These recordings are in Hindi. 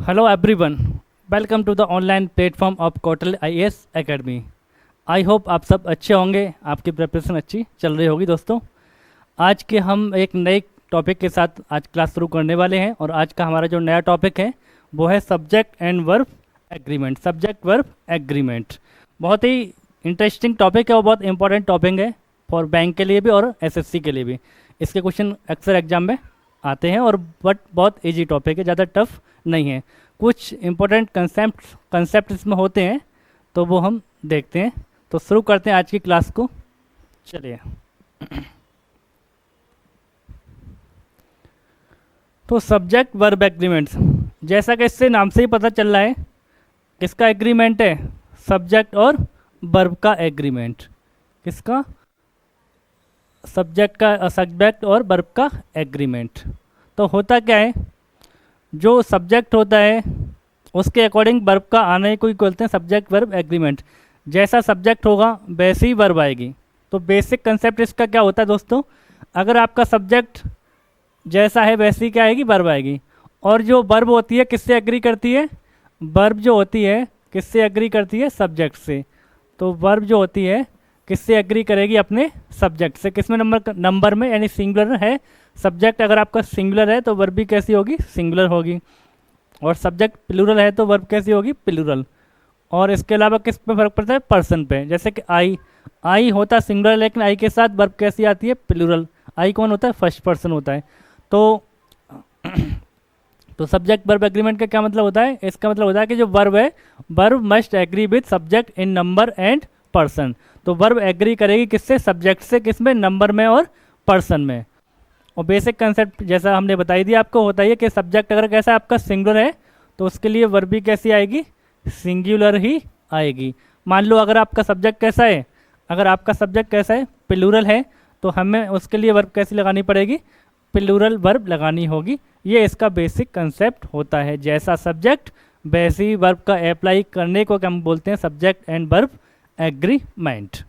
Hello everyone, welcome to the online platform of Kotal IAS Academy। I hope आप सब अच्छे होंगे, आपकी प्रिपरेशन अच्छी चल रही होगी। दोस्तों, आज के हम एक नए टॉपिक के साथ आज क्लास शुरू करने वाले हैं और आज का हमारा जो नया टॉपिक है वो है subject and verb agreement. Subject verb agreement बहुत ही इंटरेस्टिंग टॉपिक है और बहुत इंपॉर्टेंट टॉपिक है फॉर बैंक के लिए भी और एसएससी के लिए भी। इसके क्वेश्चन अक्सर एग्जाम में आते हैं और बट बहुत इजी टॉपिक है, ज़्यादा टफ नहीं है। कुछ इंपॉर्टेंट कंसेप्ट इसमें होते हैं तो वो हम देखते हैं। तो शुरू करते हैं आज की क्लास को। चलिए, तो सब्जेक्ट वर्ब एग्रीमेंट, जैसा कि इससे नाम से ही पता चल रहा है किसका एग्रीमेंट है, सब्जेक्ट और वर्ब का एग्रीमेंट। किसका? सब्जेक्ट और वर्ब का एग्रीमेंट। तो होता क्या है, जो सब्जेक्ट होता है उसके अकॉर्डिंग वर्ब का आने को ही बोलते हैं सब्जेक्ट वर्ब एग्रीमेंट। जैसा सब्जेक्ट होगा वैसी ही वर्ब आएगी। तो बेसिक कंसेप्ट इसका क्या होता है दोस्तों, अगर आपका सब्जेक्ट जैसा है वैसी क्या आएगी, वर्ब आएगी। और जो वर्ब होती है किससे एग्री करती है, वर्ब जो होती है किससे एग्री करती है, सब्जेक्ट से। तो वर्ब जो होती है किससे एग्री करेगी, अपने सब्जेक्ट से। किसमें नंबर में, यानी सिंगुलर है सब्जेक्ट। अगर आपका सिंगुलर है तो वर्ब भी कैसी होगी, सिंगुलर होगी। और सब्जेक्ट प्लूरल है तो वर्ब कैसी होगी, प्लूरल। और इसके अलावा किस पे फर्क पड़ता है, पर्सन पे। जैसे कि आई होता है सिंगुलर, लेकिन आई के साथ वर्ब कैसी आती है, प्लूरल। आई कौन होता है, फर्स्ट पर्सन होता है। तो सब्जेक्ट वर्ब एग्रीमेंट का क्या मतलब होता है, इसका मतलब होता है कि जो वर्ब है, verb must agree with subject in number and person. तो वर्ब एग्री करेगी किससे, सब्जेक्ट से। किसमें, नंबर में और पर्सन में। और बेसिक कंसेप्ट जैसा हमने बताई दिया आपको, होता है कि सब्जेक्ट अगर कैसा आपका सिंगुलर है तो उसके लिए वर्ब भी कैसी आएगी, सिंगुलर ही आएगी। मान लो अगर आपका सब्जेक्ट कैसा है, अगर आपका सब्जेक्ट कैसा है, प्लूरल है, तो हमें उसके लिए वर्ब कैसी लगानी पड़ेगी, प्लूरल वर्ब लगानी होगी। ये इसका बेसिक कंसेप्ट होता है। जैसा सब्जेक्ट वैसी वर्ब का अप्लाई करने को हम बोलते हैं सब्जेक्ट एंड वर्ब एग्रीमेंट।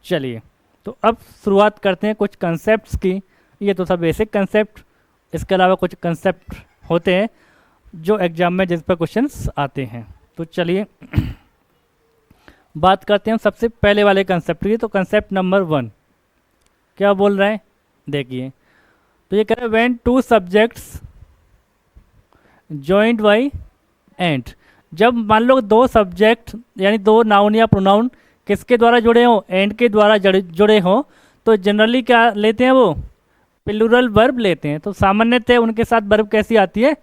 चलिए, तो अब शुरुआत करते हैं कुछ कंसेप्ट्स की। ये तो सब बेसिक कंसेप्ट, इसके अलावा कुछ कंसेप्ट होते हैं जो एग्जाम में जिस पर क्वेश्चंस आते हैं। तो चलिए बात करते हैं सबसे पहले वाले कंसेप्ट की। तो कंसेप्ट नंबर 1 क्या बोल रहा है, देखिए। तो ये कह रहा है when two subjects joint by and. जब मान लो दो सब्जेक्ट यानी दो नाउन या प्रोनाउन किसके द्वारा जुड़े हों, एंड के द्वारा जुड़े हों, तो जनरली क्या लेते हैं, वो प्लूरल वर्ब लेते हैं। तो सामान्यतः उनके साथ वर्ब कैसी आती है,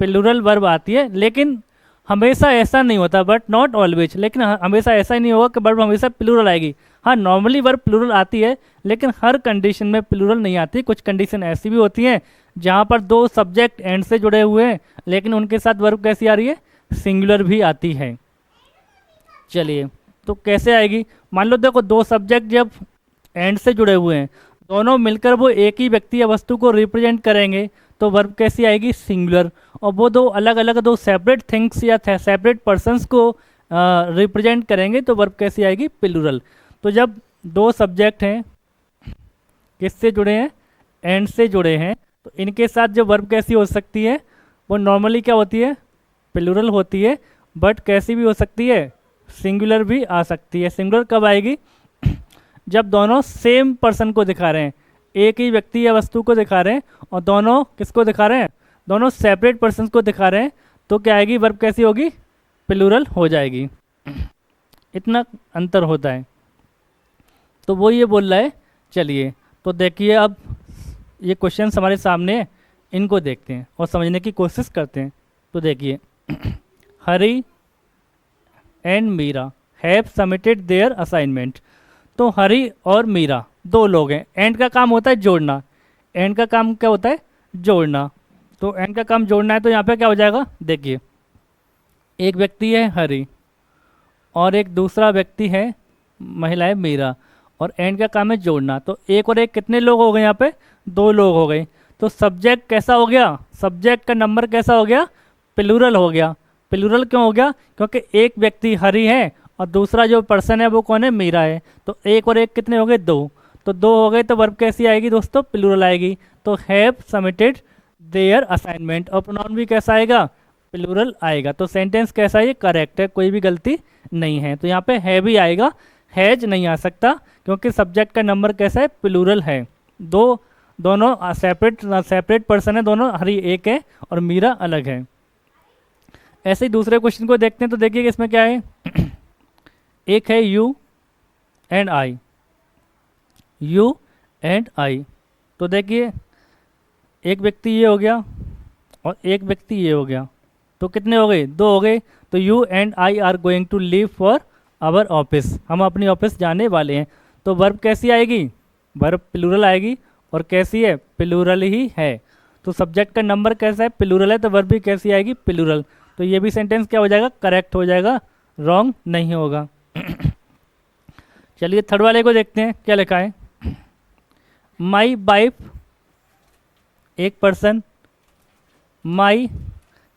प्लूरल वर्ब आती है। लेकिन हमेशा ऐसा नहीं होता, बट नॉट ऑलवेज। लेकिन हमेशा ऐसा ही नहीं होगा कि वर्ब हमेशा प्लूरल आएगी। हाँ, नॉर्मली वर्ब प्लूरल आती है, लेकिन हर कंडीशन में प्लूरल नहीं आती। कुछ कंडीशन ऐसी भी होती हैं जहाँ पर दो सब्जेक्ट एंड से जुड़े हुए हैं, लेकिन उनके साथ वर्ब कैसी आ रही है, सिंगुलर भी आती है। चलिए, तो कैसे आएगी, मान लो देखो दो सब्जेक्ट जब एंड से जुड़े हुए हैं, दोनों मिलकर वो एक ही व्यक्ति या वस्तु को रिप्रेजेंट करेंगे, तो वर्ब कैसी आएगी, सिंगुलर। और वो दो अलग अलग दो सेपरेट थिंग्स या सेपरेट पर्सन्स को रिप्रेजेंट करेंगे, तो वर्ब कैसी आएगी, प्लूरल। तो जब दो सब्जेक्ट हैं किससे जुड़े हैं, एंड से जुड़े हैं, तो इनके साथ जो वर्ब कैसी हो सकती है, वो नॉर्मली क्या होती है, प्लूरल होती है। बट कैसी भी हो सकती है, सिंगुलर भी आ सकती है। सिंगुलर कब आएगी, जब दोनों सेम पर्सन को दिखा रहे हैं, एक ही व्यक्ति या वस्तु को दिखा रहे हैं, और दोनों किसको दिखा रहे हैं, दोनों सेपरेट पर्सन को दिखा रहे हैं, तो क्या आएगी, वर्ब कैसी होगी, प्लूरल हो जाएगी। इतना अंतर होता है। तो वो ये बोल रहा है। चलिए, तो देखिए अब ये क्वेश्चन हमारे सामने है, इनको देखते हैं और समझने की कोशिश करते हैं। तो देखिए, Hari and Meera have submitted their assignment. तो हरी और मीरा दो लोग हैं। एंड का काम होता है जोड़ना। एंड का काम क्या होता है, जोड़ना। तो एंड का काम जोड़ना है, तो यहाँ पे क्या हो जाएगा, देखिए एक व्यक्ति है हरी और एक दूसरा व्यक्ति है महिला है मीरा, और एंड का काम है जोड़ना। तो एक और एक कितने लोग हो गए, यहाँ पे दो लोग हो गए। तो सब्जेक्ट कैसा हो गया, सब्जेक्ट का नंबर कैसा हो गया, प्लूरल हो गया। प्लूरल क्यों हो गया, क्योंकि एक व्यक्ति हरी है और दूसरा जो पर्सन है वो कौन है, मीरा है। तो एक और एक कितने हो गए, दो। तो दो हो गए, तो वर्ब कैसी आएगी दोस्तों, प्लूरल आएगी। तो हैव सबमिटेड देयर असाइनमेंट। और प्रोनाउन भी कैसा आएगा, प्लूरल आएगा। तो सेंटेंस कैसा है, ये करेक्ट है, कोई भी गलती नहीं है। तो यहाँ पे है भी आएगा, हैज नहीं आ सकता, क्योंकि सब्जेक्ट का नंबर कैसा है, प्लूरल है। दोनों सेपरेट पर्सन है, दोनों हरी एक है और मीरा अलग है। ऐसे ही दूसरे क्वेश्चन को देखते हैं। तो देखिए इसमें क्या है, एक है you and I, you and आई। तो देखिए एक व्यक्ति ये हो गया और एक व्यक्ति ये हो गया, तो कितने हो गए, 2 हो गए। तो you and I are going to leave for our office, हम अपनी ऑफिस जाने वाले हैं। तो वर्ब कैसी आएगी, वर्ब प्लूरल आएगी, और कैसी है, प्लूरल ही है। तो सब्जेक्ट का नंबर कैसा है, प्लूरल है, तो वर्ब भी कैसी आएगी, प्लूरल। तो ये भी सेंटेंस क्या हो जाएगा, करेक्ट हो जाएगा, रॉन्ग नहीं होगा। चलिए थर्ड वाले को देखते हैं क्या लिखा है। माई वाइफ एक person, my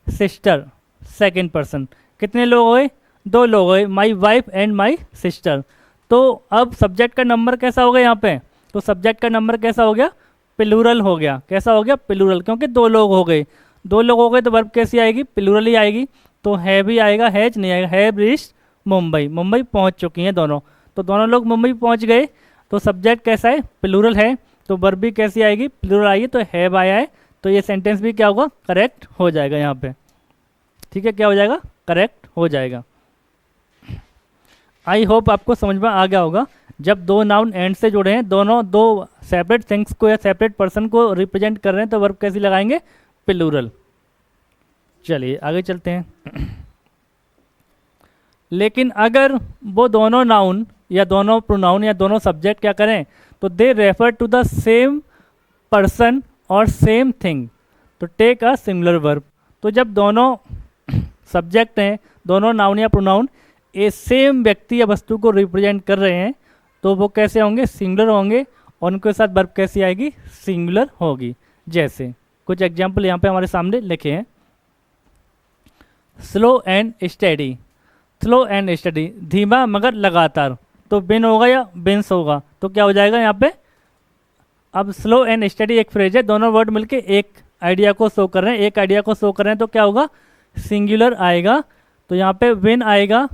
sister second person. कितने लोग हो गए, 2 लोग हो गए, my wife and my sister. तो अब सब्जेक्ट का नंबर कैसा हो गया यहाँ पे, तो सब्जेक्ट का नंबर कैसा हो गया, प्लूरल हो गया। कैसा हो गया, प्लूरल, क्योंकि 2 लोग हो गए। 2 लोग हो गए तो वर्ब कैसी आएगी, प्लूरल ही आएगी। तो है भी आएगा, हैज नहीं आएगा। हैव रीच्ड मुंबई, मुंबई पहुँच चुकी हैं दोनों, तो दोनों लोग मुंबई पहुँच गए। तो सब्जेक्ट कैसा है, प्लूरल है, तो वर्ब भी कैसी आएगी, प्लूरल आएगी। तो हैव आया है, तो ये सेंटेंस भी क्या होगा, करेक्ट हो जाएगा यहाँ पे। ठीक है, क्या हो जाएगा, करेक्ट हो जाएगा। आई होप आपको समझ में आ गया होगा। जब 2 नाउन एंड से जुड़े हैं, दोनों 2 सेपरेट थिंग्स को या सेपरेट पर्सन को रिप्रेजेंट कर रहे हैं, तो वर्ब कैसी लगाएंगे, प्लूरल। चलिए आगे चलते हैं। लेकिन अगर वो दोनों नाउन या दोनों प्रोनाउन या दोनों सब्जेक्ट क्या करें, तो they refer to the same person और सेम थिंग, तो टेक अ सिंगुलर वर्ब। तो जब दोनों सब्जेक्ट हैं, दोनों नाउन या प्रोनाउन ए सेम व्यक्ति या वस्तु को रिप्रेजेंट कर रहे हैं, तो वो कैसे होंगे, सिंगुलर होंगे, और उनके साथ वर्ब कैसी आएगी, सिंगुलर होगी। जैसे कुछ एग्जाम्पल यहाँ पे हमारे सामने लिखे हैं। Slow and steady, slow and study, धीमा मगर लगातार। तो बिन होगा या बिन्स होगा, तो क्या हो जाएगा यहाँ पे। अब स्लो एंड स्टडी एक फ्रेज है, दोनों वर्ड मिलके एक आइडिया को शो कर रहे हैं, एक आइडिया को शो कर रहे हैं, तो क्या होगा, सिंगुलर आएगा। तो यहाँ पे विन आएगा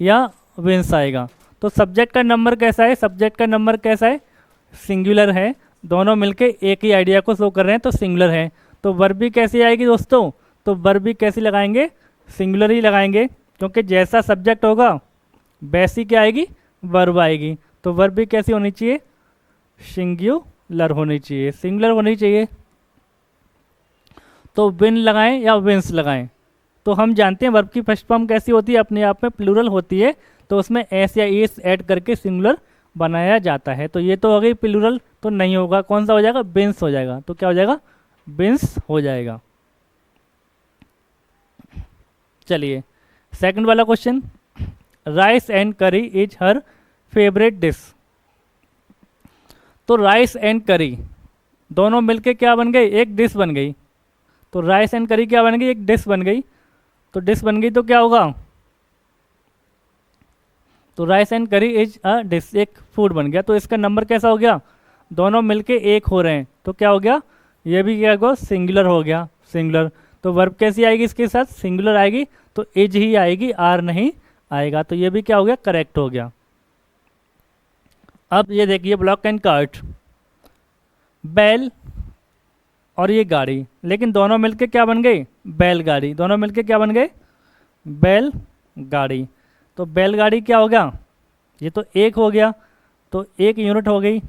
या विंस आएगा। तो सब्जेक्ट का नंबर कैसा है, सब्जेक्ट का नंबर कैसा है, सिंगुलर है, दोनों मिलके एक ही आइडिया को शो कर रहे हैं, तो सिंगुलर है। तो वर्ब भी कैसी आएगी दोस्तों, तो वर्ब भी कैसी लगाएंगे, सिंगुलर ही लगाएंगे, क्योंकि जैसा सब्जेक्ट होगा वैसी क्या आएगी, वर्ब आएगी। तो वर्ब भी कैसी होनी चाहिए, सिंगुलर होनी चाहिए, सिंगुलर होनी चाहिए। तो विन लगाएं या विंस लगाएं, तो हम जानते हैं वर्ब की फर्स्ट फॉर्म कैसी होती है, अपने आप में प्लूरल होती है, तो उसमें एस या एस ऐड करके सिंगुलर बनाया जाता है। तो ये तो हो गई प्लूरल, तो नहीं होगा, कौन सा हो जाएगा, बिन्स हो जाएगा। तो क्या हो जाएगा, बिन्स हो जाएगा। चलिए सेकंड वाला क्वेश्चन, राइस एंड करी इज हर फेवरेट डिश। तो राइस एंड करी दोनों मिलके क्या बन गई, एक डिश बन गई। तो राइस एंड करी क्या बन गई, एक डिश बन गई। तो डिश बन गई तो क्या होगा, तो राइस एंड करी इज अ डिश, एक फूड बन गया। तो इसका नंबर कैसा हो गया, दोनों मिलके एक हो रहे हैं, तो क्या हो गया, ये भी क्या होगा, सिंगुलर हो गया, सिंगुलर। तो वर्ब कैसी आएगी इसके साथ, सिंगुलर आएगी, तो इज ही आएगी, आर नहीं आएगा। तो ये भी क्या हो गया, करेक्ट हो गया। अब ये देखिए ब्लॉक एंड कार्ट, बैल और ये गाड़ी, लेकिन दोनों मिलके क्या बन गई, बैलगाड़ी। दोनों मिलके क्या बन गए, बैलगाड़ी। तो बैलगाड़ी क्या हो गया, ये तो एक हो गया, तो एक यूनिट हो गई।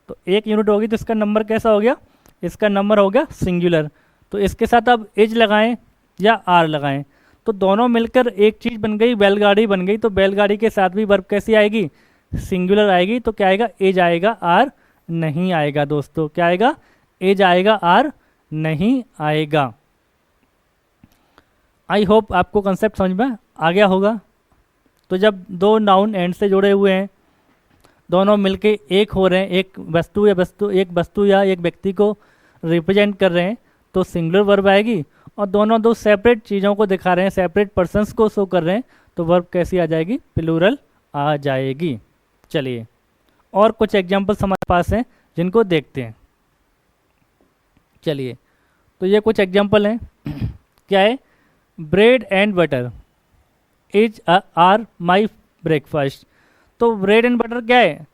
तो एक यूनिट होगी तो इसका नंबर कैसा हो गया, इसका नंबर हो गया सिंगुलर। तो इसके साथ अब इज लगाएं या आर लगाएं, तो दोनों मिलकर एक चीज़ बन गई, बैलगाड़ी बन गई। तो बैलगाड़ी के साथ भी वर्ब कैसी आएगी, सिंगुलर आएगी। तो क्या आएगा, एज आएगा, आर नहीं आएगा दोस्तों। क्या आएगा, एज आएगा, आर नहीं आएगा। आई होप आपको कंसेप्ट समझ में आ गया होगा। तो जब 2 नाउन एंड से जुड़े हुए हैं, दोनों मिलके एक हो रहे हैं, एक वस्तु या एक व्यक्ति को रिप्रेजेंट कर रहे हैं, तो सिंगुलर वर्ब आएगी। और दोनों 2 सेपरेट चीज़ों को दिखा रहे हैं, सेपरेट पर्सन्स को शो कर रहे हैं, तो वर्ब कैसी आ जाएगी, प्लूरल आ जाएगी। चलिए और कुछ एग्जांपल्स हमारे पास हैं जिनको देखते हैं। चलिए तो ये कुछ एग्जांपल हैं। क्या है, bread and butter is are my breakfast. तो ब्रेड एंड बटर क्या है?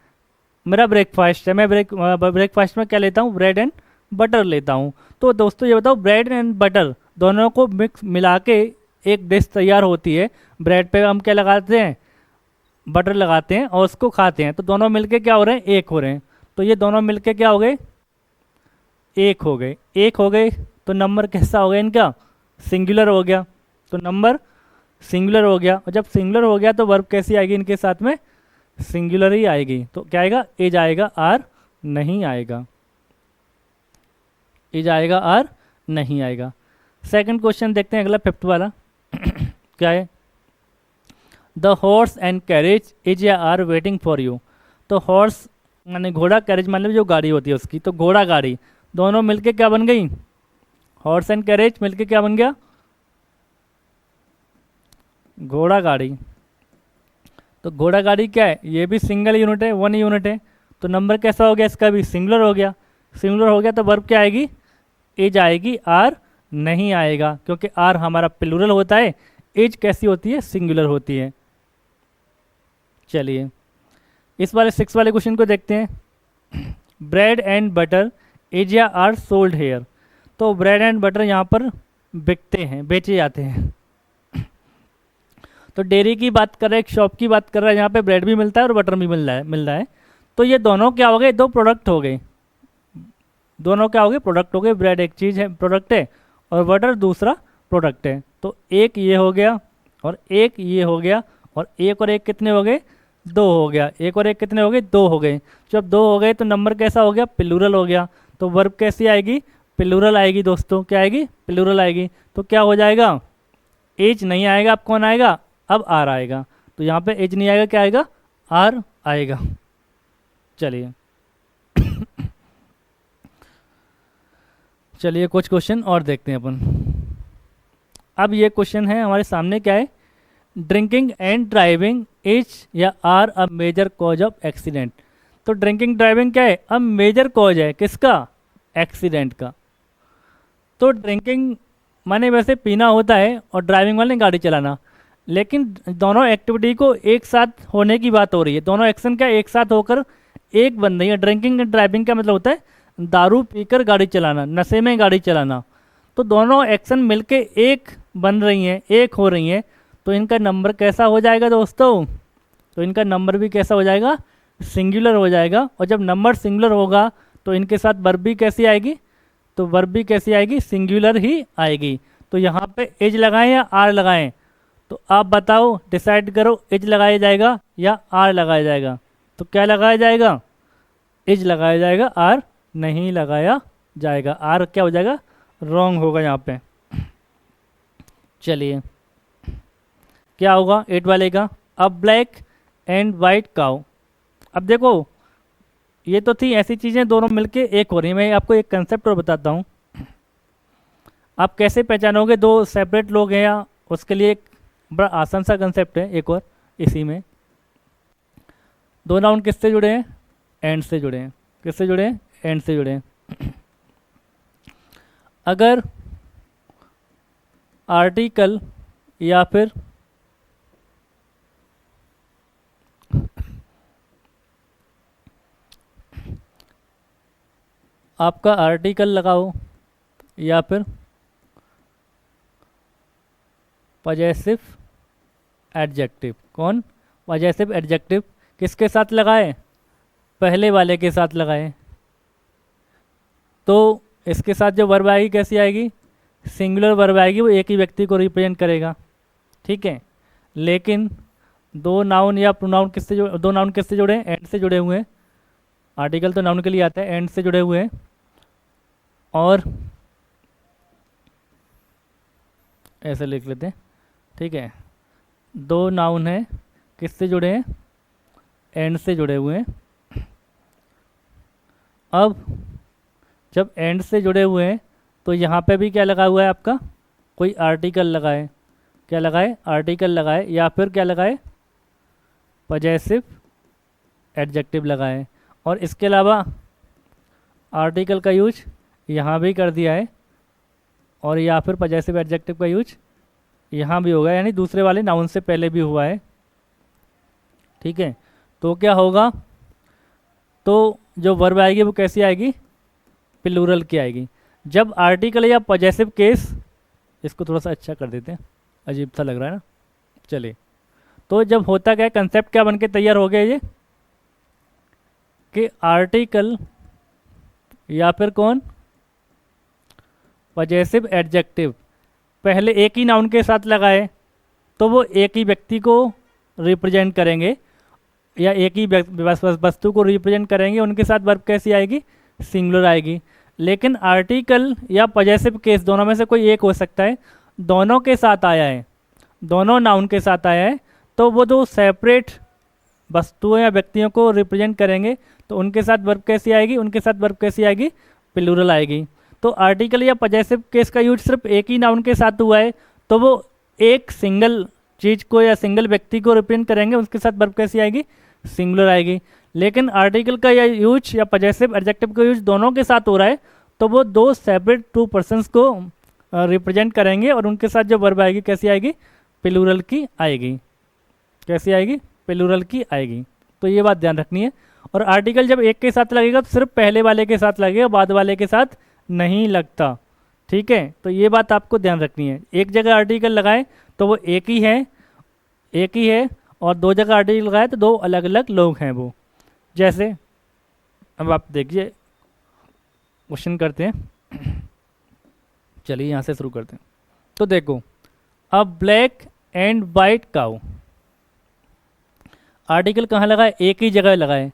मेरा ब्रेकफास्ट है। मैं ब्रेकफास्ट में क्या लेता हूँ? ब्रेड एंड बटर लेता हूँ। तो दोस्तों ये बताओ, ब्रेड एंड बटर दोनों को मिक्स मिला के एक डिश तैयार होती है। ब्रेड पे हम क्या लगाते हैं? बटर लगाते हैं और उसको खाते हैं। तो दोनों मिलके क्या हो रहे हैं? एक हो रहे हैं। तो ये दोनों मिलके क्या हो गए? एक हो गए। एक हो गए तो नंबर कैसा हो गया इनका? सिंगुलर हो गया। तो नंबर सिंगुलर हो गया। और जब सिंगुलर हो गया तो वर्ब कैसी आएगी इनके साथ में? सिंगुलर ही आएगी। तो क्या आएगा? एज आएगा, आर नहीं आएगा। एज आएगा, आर नहीं आएगा। सेकंड क्वेश्चन देखते हैं, अगला फिफ्थ वाला। क्या है? The horse and carriage is या आर वेटिंग फॉर यू। तो हॉर्स माने घोड़ा, कैरेज मतलब जो गाड़ी होती है उसकी, तो घोड़ा गाड़ी दोनों मिलके क्या बन गई? हॉर्स एंड कैरेज मिलके क्या बन गया? घोड़ा गाड़ी। तो घोड़ा गाड़ी क्या है? ये भी सिंगल यूनिट है, वन यूनिट है। तो नंबर कैसा हो गया इसका भी? सिंगुलर हो गया। सिंगुलर हो गया तो वर्ब क्या आएगी? एज आएगी, आर नहीं आएगा, क्योंकि आर हमारा प्लूरल होता है। एज कैसी होती है? सिंगुलर होती है। चलिए इस वाले 6 वाले क्वेश्चन को देखते हैं। ब्रेड एंड बटर एज या आर सोल्ड हेयर। तो ब्रेड एंड बटर यहाँ पर बिकते हैं, बेचे जाते हैं। तो डेयरी की बात कर रहे हैं, एक शॉप की बात कर रहा है, यहाँ पे ब्रेड भी मिलता है और बटर भी मिल रहा है। तो ये दोनों क्या हो गए? दो प्रोडक्ट हो गए। दोनों क्या हो गए? प्रोडक्ट हो गए। ब्रेड एक चीज़ है, प्रोडक्ट है, और बटर दूसरा प्रोडक्ट है। तो एक ये हो गया और एक ये हो गया, और एक और एक कितने हो गए? 2 हो गया। एक और एक कितने हो गए? 2 हो गए। जब 2 हो गए तो नंबर कैसा हो गया? प्लूरल हो गया। तो वर्ब कैसी आएगी? प्लूरल आएगी दोस्तों। क्या आएगी? प्लूरल आएगी। तो क्या हो जाएगा? एज नहीं आएगा, अब कौन आएगा? अब आर आएगा। तो यहाँ पे एज नहीं आएगा, क्या आएगा? आर आएगा। चलिए चलिए कुछ क्वेश्चन और देखते हैं अपन। अब ये क्वेश्चन है हमारे सामने, क्या है? ड्रिंकिंग एंड ड्राइविंग इज या are a major cause of accident. तो ड्रिंकिंग ड्राइविंग क्या है? अब मेजर कॉज है किसका? एक्सीडेंट का। तो ड्रिंकिंग माने वैसे पीना होता है और ड्राइविंग माने गाड़ी चलाना, लेकिन दोनों एक्टिविटी को एक साथ होने की बात हो रही है। दोनों एक्शन क्या एक साथ होकर एक बन रही है। ड्रिंकिंग एंड ड्राइविंग का मतलब होता है दारू पीकर गाड़ी चलाना, नशे में गाड़ी चलाना। तो दोनों एक्शन मिलके एक बन रही हैं, एक हो रही हैं। तो इनका नंबर कैसा हो जाएगा दोस्तों? तो इनका नंबर भी कैसा हो जाएगा? सिंगुलर हो जाएगा। और जब नंबर सिंगुलर होगा तो इनके साथ वर्ब भी कैसी आएगी? तो वर्ब भी कैसी आएगी? सिंगुलर ही आएगी। तो यहाँ पे एज लगाएं या आर लगाएं? तो आप बताओ, डिसाइड करो, एज लगाया जाएगा या आर लगाया जाएगा? तो क्या लगाया जाएगा? एज लगाया जाएगा, आर नहीं लगाया जाएगा। आर क्या हो जाएगा? रॉन्ग होगा यहाँ पे। चलिए क्या होगा 8 वाले का? अ ब्लैक एंड वाइट काउ। अब देखो ये तो थी ऐसी चीज़ें दोनों मिलके एक हो रही हैं। मैं आपको एक कंसेप्ट और बताता हूँ। आप कैसे पहचानोगे दो सेपरेट लोग हैं या? उसके लिए एक बड़ा आसान सा कंसेप्ट है एक और इसी में। दो नाउन किससे जुड़े हैं? एंड से जुड़े हैं। किससे जुड़े हैं? एंड से जुड़े हैं। अगर आर्टिकल या फिर आपका आर्टिकल लगाओ या फिर पजेसिव एडजेक्टिव। कौन? पजेसिव एडजेक्टिव किसके साथ लगाए? पहले वाले के साथ लगाए। तो इसके साथ जो वर्ब आएगी कैसी आएगी? सिंगुलर वर्ब आएगी, वो एक ही व्यक्ति को रिप्रेजेंट करेगा। ठीक है। लेकिन दो नाउन या प्रोनाउन किससे जुड़े? दो नाउन किससे जुड़े हैं? एंड से जुड़े हुए हैं। आर्टिकल तो नाउन के लिए आता है, एंड से जुड़े हुए हैं। और ऐसे लिख लेते हैं। ठीक है। दो नाउन है, किससे जुड़े हैं? एंड से जुड़े हुए हैं। अब जब एंड से जुड़े हुए हैं तो यहाँ पे भी क्या लगा हुआ है आपका? कोई आर्टिकल लगाए। क्या लगाए? आर्टिकल लगाए, या फिर क्या लगाए? पजेसिव एडजेक्टिव लगाए। और इसके अलावा आर्टिकल का यूज यहाँ भी कर दिया है, और या फिर पजेसिव एडजेक्टिव का यूज यहाँ भी होगा, यानी दूसरे वाले नाउन से पहले भी हुआ है। ठीक है, तो क्या होगा, तो जो वर्ब आएगी वो कैसी आएगी, प्लूरल की आएगी। जब आर्टिकल या पॉजेसिव केस, इसको थोड़ा सा अच्छा कर देते हैं, अजीब सा लग रहा है ना, चलिए। तो जब होता क्या है, कंसेप्ट क्या बन के तैयार हो गया ये, कि आर्टिकल या फिर कौन, पॉजेसिव एडजेक्टिव पहले एक ही नाउन के साथ लगाए तो वो एक ही व्यक्ति को रिप्रेजेंट करेंगे या एक ही वस्तु को रिप्रेजेंट करेंगे, उनके साथ वर्ब कैसी आएगी, सिंगुलर आएगी। लेकिन आर्टिकल या पॉजेसिव केस दोनों में से कोई एक हो सकता है, दोनों के साथ आया है, दोनों नाउन के साथ आया है, तो वो दो सेपरेट वस्तुओं या व्यक्तियों को रिप्रेजेंट करेंगे, तो उनके साथ वर्ब कैसी आएगी, उनके साथ वर्ब कैसी आएगी, प्लूरल आएगी। तो आर्टिकल या पॉजेसिव केस का यूज सिर्फ एक ही नाउन के साथ हुआ है, तो वो एक सिंगल चीज़ को या सिंगल व्यक्ति को रिप्रेजेंट करेंगे, उसके साथ वर्ब कैसी आएगी, सिंगुलर आएगी। लेकिन आर्टिकल का या यूज या पॉजेसिव एडजेक्टिव का यूज दोनों के साथ हो रहा है, तो वो दो सेपरेट टू पर्सन्स को रिप्रेजेंट करेंगे और उनके साथ जो वर्ब आएगी कैसी आएगी, प्लूरल की आएगी। कैसी आएगी, प्लूरल की आएगी। तो ये बात ध्यान रखनी है। और आर्टिकल जब एक के साथ लगेगा तो सिर्फ पहले वाले के साथ लगेगा, बाद वाले के साथ नहीं लगता। ठीक है, तो ये बात आपको ध्यान रखनी है। एक जगह आर्टिकल लगाए तो वो एक ही है, एक ही है, और दो जगह आर्टिकल लगाए तो दो अलग अलग लोग हैं वो। जैसे अब आप देखिए, क्वेश्चन करते हैं, चलिए यहाँ से शुरू करते हैं। तो देखो, a black and white cow, article कहाँ लगाए, एक ही जगह लगाए।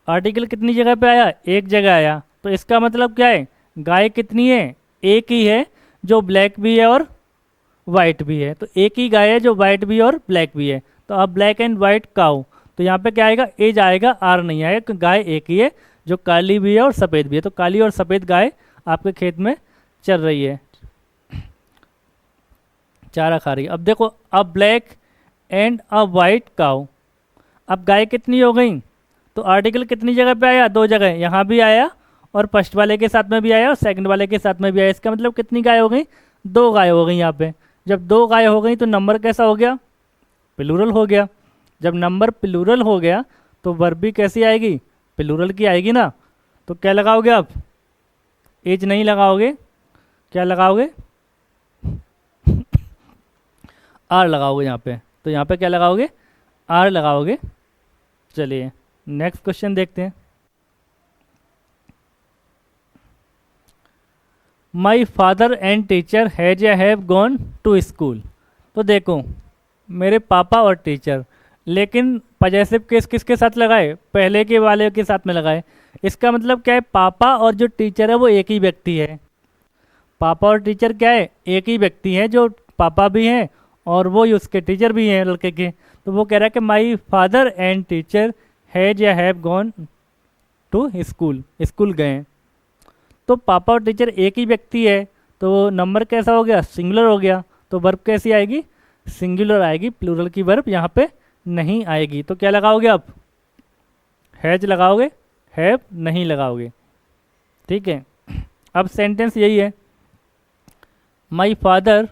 आर्टिकल कितनी जगह पे आया, एक जगह आया, तो इसका मतलब क्या है, गाय कितनी है, एक ही है, जो ब्लैक भी है और वाइट भी है। तो एक ही गाय है जो वाइट भी है और ब्लैक भी है। तो अब ब्लैक एंड वाइट काऊ, तो यहाँ पे क्या आएगा, एज आएगा, आर नहीं आएगा, क्योंकि गाय एक ही है जो काली भी है और सफ़ेद भी है। तो काली और सफ़ेद गाय आपके खेत में चल रही है, चारा खा रही है। अब देखो, a black and a white cow, अब गाय कितनी हो गई, तो आर्टिकल कितनी जगह पे आया, दो जगह, यहाँ भी आया और फर्स्ट वाले के साथ में भी आया और सेकंड वाले के साथ में भी आया। इसका मतलब कितनी गाय हो गई, दो गाय हो गई यहाँ पे। जब दो गाय हो गई तो नंबर कैसा हो गया, प्लूरल हो गया। जब नंबर प्लूरल हो गया तो वर्ब भी कैसी आएगी, प्लूरल की आएगी ना। तो क्या लगाओगे आप, एज नहीं लगाओगे, क्या लगाओगे, आर लगाओगे यहाँ पे। तो यहाँ पे क्या लगाओगे, आर लगाओगे। चलिए नेक्स्ट क्वेश्चन देखते हैं। माई फादर एंड टीचर हैज या हैव गॉन टू स्कूल। तो देखो, मेरे पापा और टीचर, लेकिन पॉजेसिव केस किसके साथ लगाए, पहले के वाले के साथ में लगाए। इसका मतलब क्या है, पापा और जो टीचर है वो एक ही व्यक्ति है। पापा और टीचर क्या है, एक ही व्यक्ति है, जो पापा भी हैं और वो उसके टीचर भी हैं लड़के के। तो वो कह रहा है कि my father and teacher has या have gone to school, school गए। तो पापा और टीचर एक ही व्यक्ति है, तो नंबर कैसा हो गया, सिंगुलर हो गया। तो वर्ब कैसी आएगी, सिंगुलर आएगी, प्लूरल की वर्ब यहाँ पे नहीं आएगी। तो क्या लगाओगे आप, हैज लगाओगे, हैव नहीं लगाओगे। ठीक है, अब सेंटेंस यही है, माई father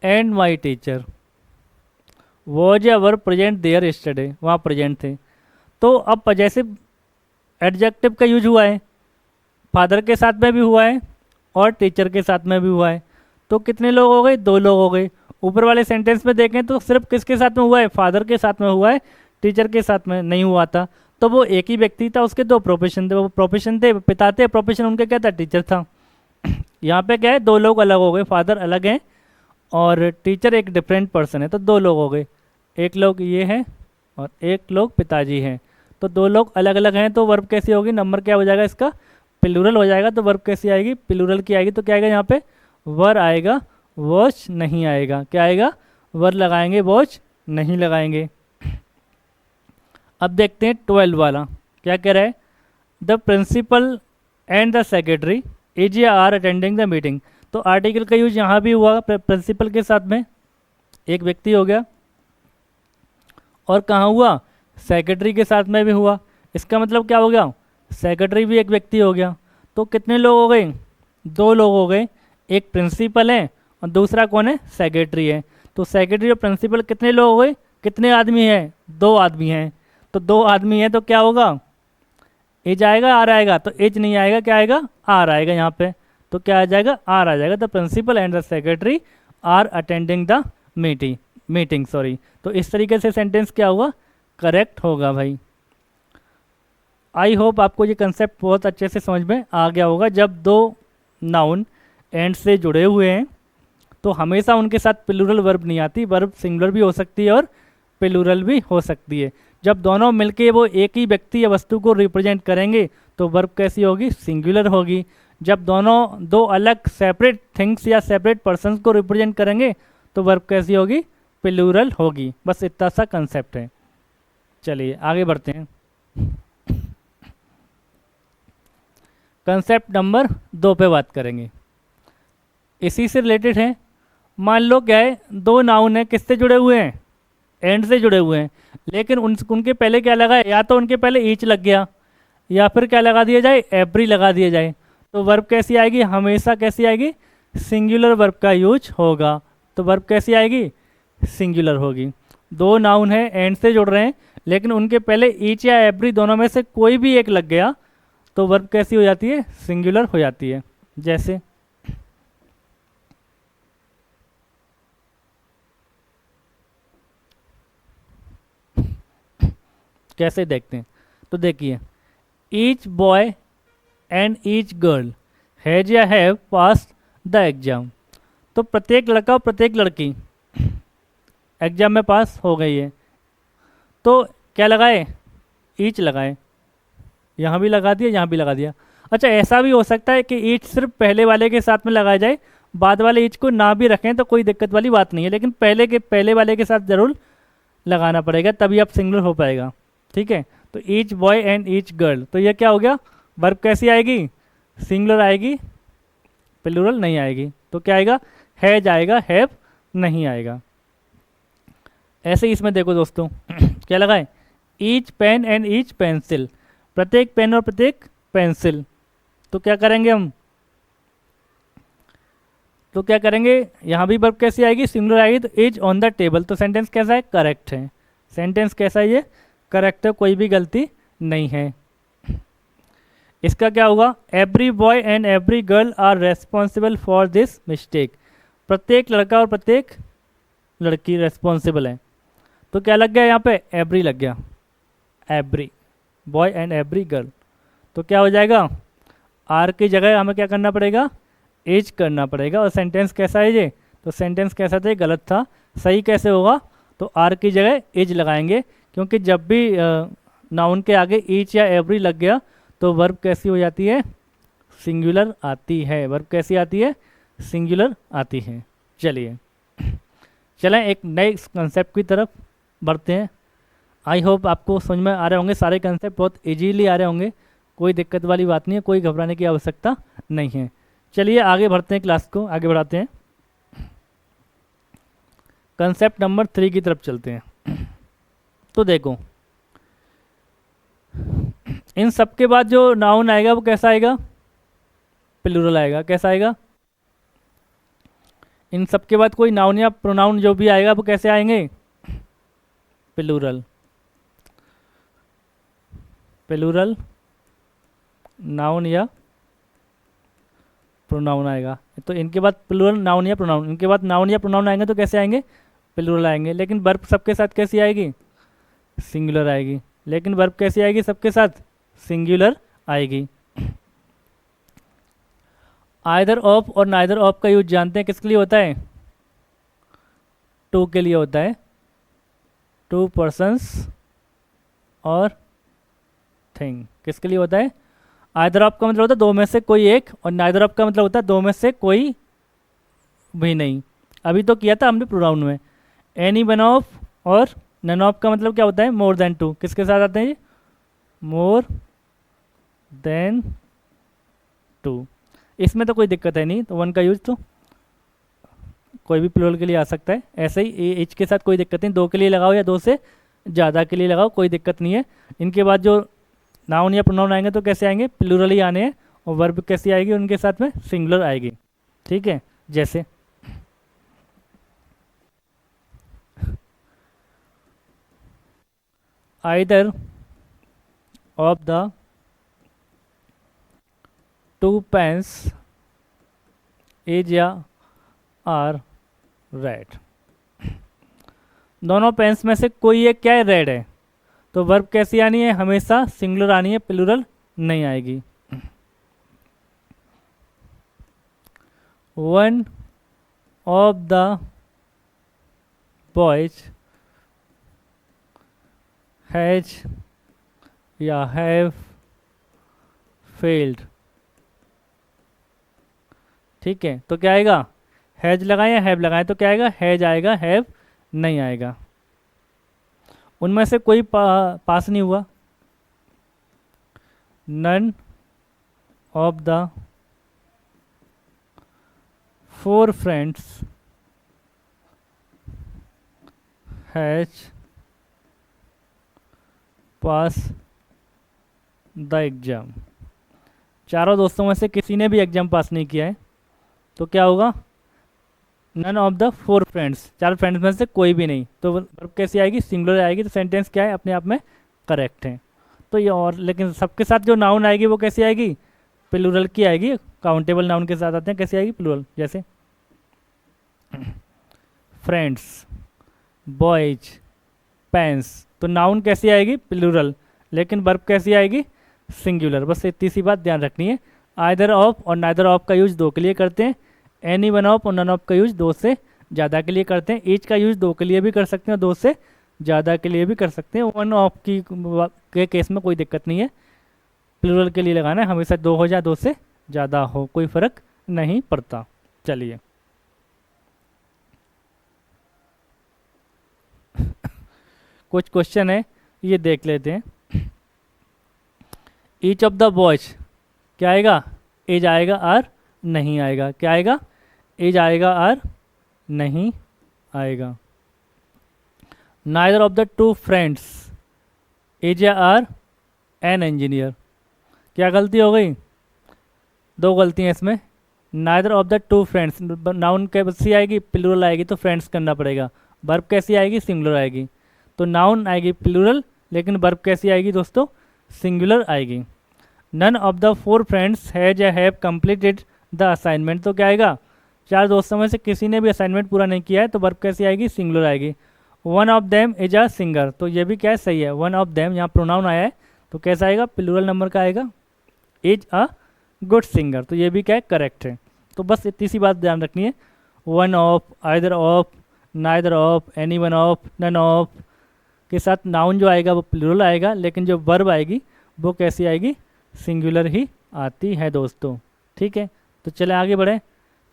and my teacher was या वर्ब प्रेजेंट देयर यस्टरडे, वहाँ प्रेजेंट थे। तो अब पॉजेसिव एडजेक्टिव का यूज हुआ है, फादर के साथ में भी हुआ है और टीचर के साथ में भी हुआ है। तो कितने लोग हो गए, दो लोग हो गए। ऊपर वाले सेंटेंस में देखें तो सिर्फ किसके साथ में हुआ है, फादर के साथ में हुआ है, टीचर के साथ में नहीं हुआ था। तो वो एक ही व्यक्ति था, उसके दो प्रोफेशन थे, वो प्रोफेशन थे, पिता थे, प्रोफेशन उनका क्या था, टीचर था। यहाँ पे क्या है, दो लोग अलग हो गए, फादर अलग हैं और टीचर एक डिफरेंट पर्सन है, तो दो लोग हो गए। एक लोग ये हैं और एक लोग पिताजी हैं, तो दो लोग अलग अलग हैं। तो वर्ब कैसी होगी, नंबर क्या हो जाएगा इसका, प्लूरल हो जाएगा। तो वर्ब कैसी आएगी, प्लूरल की आएगी। तो क्या आएगा यहाँ पे, वर आएगा, वॉच नहीं आएगा। क्या आएगा, वर लगाएंगे, वॉच नहीं लगाएंगे। अब देखते हैं 12 वाला क्या कह रहा है, the principal and the secretary is या आर अटेंडिंग द मीटिंग। तो आर्टिकल का यूज यहाँ भी हुआ, प्रिंसिपल के साथ में एक व्यक्ति हो गया, और कहाँ हुआ, सेक्रेटरी के साथ में भी हुआ। इसका मतलब क्या हो गया, सेक्रेटरी भी एक व्यक्ति हो गया। तो कितने लोग हो गए, दो लोग हो गए, एक प्रिंसिपल है और दूसरा कौन है, सेक्रेटरी है। तो सेक्रेटरी और प्रिंसिपल कितने लोग हुए, कितने आदमी हैं, 2 आदमी हैं। तो 2 आदमी हैं तो क्या होगा, एज आएगा आर आएगा, तो एज नहीं आएगा, क्या आएगा, आर आएगा यहाँ पे। तो क्या आ जाएगा, आर आ जाएगा। The principal and the secretary are attending the meeting sorry. तो इस तरीके से सेंटेंस क्या हुआ, करेक्ट होगा भाई। आई होप आपको ये कंसेप्ट बहुत अच्छे से समझ में आ गया होगा। जब 2 नाउन एंड से जुड़े हुए हैं तो हमेशा उनके साथ प्लूरल वर्ब नहीं आती, वर्ब सिंगुलर भी हो सकती है और प्लूरल भी हो सकती है। जब दोनों मिलके वो एक ही व्यक्ति या वस्तु को रिप्रेजेंट करेंगे तो वर्ब कैसी होगी, सिंगुलर होगी। जब दोनों 2 अलग सेपरेट थिंग्स या सेपरेट पर्सन्स को रिप्रेजेंट करेंगे तो वर्ब कैसी होगी, प्लूरल होगी। बस इतना सा कंसेप्ट है। चलिए आगे बढ़ते हैं। कंसेप्ट नंबर 2 पे बात करेंगे, इसी से रिलेटेड है। मान लो क्या है, 2 नाउन है, किससे जुड़े हुए हैं, एंड से जुड़े हुए हैं, लेकिन उनके पहले क्या लगा है, या तो उनके पहले ईच लग गया या फिर क्या लगा दिया जाए, एवरी लगा दिया जाए। तो वर्ब कैसी आएगी, हमेशा कैसी आएगी, सिंगुलर वर्ब का यूज होगा। तो वर्ब कैसी आएगी, सिंगुलर होगी। 2 नाउन है, एंड से जुड़ रहे हैं, लेकिन उनके पहले ईच या एवरी दोनों में से कोई भी एक लग गया तो वर्ब कैसी हो जाती है, सिंगुलर हो जाती है। जैसे कैसे देखते हैं, तो देखिए, each boy and each girl has या हैव पास द एग्जाम। तो प्रत्येक लड़का और प्रत्येक लड़की एग्जाम में पास हो गई है। तो क्या लगाए, ईच लगाए, यहाँ भी लगा दिया, यहाँ भी लगा दिया। अच्छा, ऐसा भी हो सकता है कि ईच सिर्फ पहले वाले के साथ में लगाया जाए, बाद वाले ईच को ना भी रखें तो कोई दिक्कत वाली बात नहीं है, लेकिन पहले वाले के साथ ज़रूर लगाना पड़ेगा, तभी आप सिंगुलर हो पाएगा। ठीक है, तो each boy and each girl, तो ये क्या हो गया, वर्ब कैसी आएगी, सिंगुलर आएगी, प्लूरल नहीं आएगी। तो क्या आएगा, हैज आएगा, हैव नहीं आएगा। ऐसे ही इसमें देखो दोस्तों क्या लगाए, each pen and each pencil, प्रत्येक पेन और प्रत्येक पेंसिल। तो क्या करेंगे हम, तो क्या करेंगे, यहाँ भी वर्ब कैसी आएगी, सिंगुलर आएगी। तो इज ऑन द टेबल, तो सेंटेंस कैसा है, करेक्ट है। सेंटेंस कैसा है ये, करेक्ट है, कोई भी गलती नहीं है। इसका क्या होगा, every boy and every girl are responsible for this mistake, प्रत्येक लड़का और प्रत्येक लड़की रेस्पॉन्सिबल है। तो क्या लग गया यहाँ पे, एवरी लग गया, every boy and every girl. तो क्या हो जाएगा, आर की जगह हमें क्या करना पड़ेगा, एज करना पड़ेगा। और सेंटेंस कैसा है ये, तो सेंटेंस कैसा था, ये गलत था। सही कैसे होगा, तो आर की जगह एज लगाएंगे, क्योंकि जब भी नाउन के आगे ईच या एवरी लग गया तो वर्ब कैसी हो जाती है, सिंगुलर आती है। वर्ब कैसी आती है, सिंगुलर आती है। चलिए चलें एक नए कंसेप्ट की तरफ बढ़ते हैं। आई होप आपको समझ में आ रहे होंगे, सारे कंसेप्ट बहुत इजीली आ रहे होंगे, कोई दिक्कत वाली बात नहीं है, कोई घबराने की आवश्यकता नहीं है। चलिए आगे बढ़ते हैं, क्लास को आगे बढ़ाते हैं, कंसेप्ट नंबर 3 की तरफ चलते हैं। तो देखो, इन सब के बाद जो नाउन आएगा वो कैसा आएगा, प्लूरल आएगा। कैसा आएगा, इन सब के बाद कोई नाउन या प्रोनाउन जो भी आएगा वो कैसे आएंगे, प्लूरल। प्लूरल नाउन या प्रोनाउन आएगा। तो इनके बाद प्लूरल नाउन या प्रोनाउन, इनके बाद नाउन या प्रोनाउन आएंगे तो कैसे आएंगे, प्लूरल आएंगे। लेकिन वर्ब सबके साथ कैसी आएगी, सिंगुलर आएगी। लेकिन वर्ब कैसी आएगी सबके साथ, सिंगुलर आएगी। आइदर ऑफ और नाइदर ऑफ का यूज जानते हैं किसके लिए होता है, टू के लिए होता है, टू पर्सन्स और थिंग। किसके लिए होता है, आइदर ऑफ का मतलब होता है दो में से कोई एक, और नाइदर ऑफ का मतलब होता है दो में से कोई भी नहीं। अभी तो किया था हमने प्रोनाउन में। एनी वन ऑफ और नन ऑफ का मतलब क्या होता है, मोर देन टू। किसके साथ आते हैं ये, मोर देन टू। इसमें तो कोई दिक्कत है नहीं, तो वन का यूज तो कोई भी प्लूरल के लिए आ सकता है। ऐसे ही एच के साथ कोई दिक्कत नहीं, दो के लिए लगाओ या दो से ज़्यादा के लिए लगाओ, कोई दिक्कत नहीं है। इनके बाद जो नाउन या प्रोनाउन आएंगे तो कैसे आएंगे, प्लूरल ही आने हैं। और वर्ब कैसी आएगी उनके साथ में, सिंगुलर आएगी। ठीक है, जैसे either of the two pens is या आर रेड। दोनों पेन्स में से कोई एक क्या है, रेड है। तो वर्ब कैसी आनी है, हमेशा सिंगुलर आनी है, प्लूरल नहीं आएगी। One of the boys has या हैव फेल्ड। ठीक है, तो क्या आएगा, हैज लगाए या हैव लगाए, तो क्या आएगा, हैज आएगा, हैव नहीं आएगा। उनमें से कोई पास नहीं हुआ। None of the four friends has pass the exam. चारों दोस्तों में से किसी ने भी एग्जाम पास नहीं किया है, तो क्या होगा, none of the four friends, चार फ्रेंड्स में से कोई भी नहीं। तो वर्ब कैसी आएगी, सिंगुलर आएगी। तो सेंटेंस क्या है, अपने आप में करेक्ट है। तो ये, और लेकिन सबके साथ जो नाउन आएगी वो कैसी आएगी, प्लूरल की आएगी। काउंटेबल नाउन के साथ आते हैं, कैसी आएगी, प्लूरल। जैसे फ्रेंड्स, बॉयज, पेन्स, तो नाउन कैसी आएगी, प्लूरल, लेकिन वर्ब कैसी आएगी, सिंगुलर। बस इतनी सी बात ध्यान रखनी है। आइदर ऑफ और नाइदर ऑफ का यूज दो के लिए करते हैं। एनी वन ऑफ और नन ऑफ का यूज दो से ज़्यादा के लिए करते हैं। ईच का यूज दो के लिए भी कर सकते हैं और दो से ज़्यादा के लिए भी कर सकते हैं। वन ऑफ के केस में कोई दिक्कत नहीं है, प्लूरल के लिए लगाना है, हमेशा दो हो या दो से ज़्यादा हो, कोई फ़र्क नहीं पड़ता। चलिए कुछ क्वेश्चन है, ये देख लेते हैं। ईच ऑफ द बॉयज क्या आएगा, एज आएगा, आर नहीं आएगा। क्या आएगा, एज आएगा, आर नहीं आएगा। Neither of the to friends is या आर एन इंजीनियर। क्या गलती हो गई, दो गलतियाँ इसमें। Neither of the to friends, noun कैसी आएगी, प्लूरल आएगी, तो फ्रेंड्स करना पड़ेगा। वर्ब कैसी आएगी, सिंगुलर आएगी। तो नाउन आएगी प्लूरल, लेकिन वर्ब कैसी आएगी दोस्तों, सिंगुलर आएगी। None of the four friends has या हैव कंप्लीटेड द असाइनमेंट, तो क्या आएगा, चार दोस्तों में से किसी ने भी असाइनमेंट पूरा नहीं किया है, तो वर्ब कैसी आएगी, सिंगुलर आएगी। One of them is a singer, तो ये भी क्या है, सही है। वन ऑफ देम यहाँ प्रोनाउन आया है, तो कैसा आएगा, प्लूरल नंबर का आएगा। इज अ गुड सिंगर, तो ये भी क्या है, करेक्ट है। तो बस इतनी सी बात ध्यान रखनी है। One of, either of, neither of, any one of, none of के साथ नाउन जो आएगा वो प्लूरल आएगा, लेकिन जो वर्ब आएगी वो कैसी आएगी, सिंगुलर ही आती है दोस्तों। ठीक है, तो चले आगे बढ़े।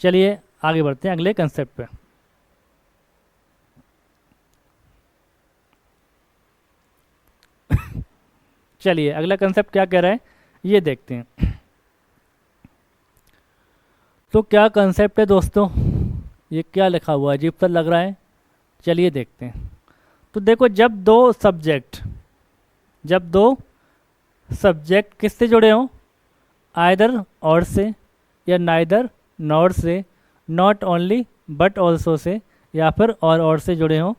चलिए आगे बढ़ते हैं अगले कंसेप्ट पे। चलिए अगला कंसेप्ट क्या कह रहा है, ये देखते हैं। तो क्या कंसेप्ट है दोस्तों, ये क्या लिखा हुआ है, अजीब सा लग रहा है। चलिए देखते हैं। तो देखो, जब दो सब्जेक्ट किससे जुड़े हों, आइदर और से, या नाइदर नॉर से, not only but also say, या फिर और से जुड़े हों,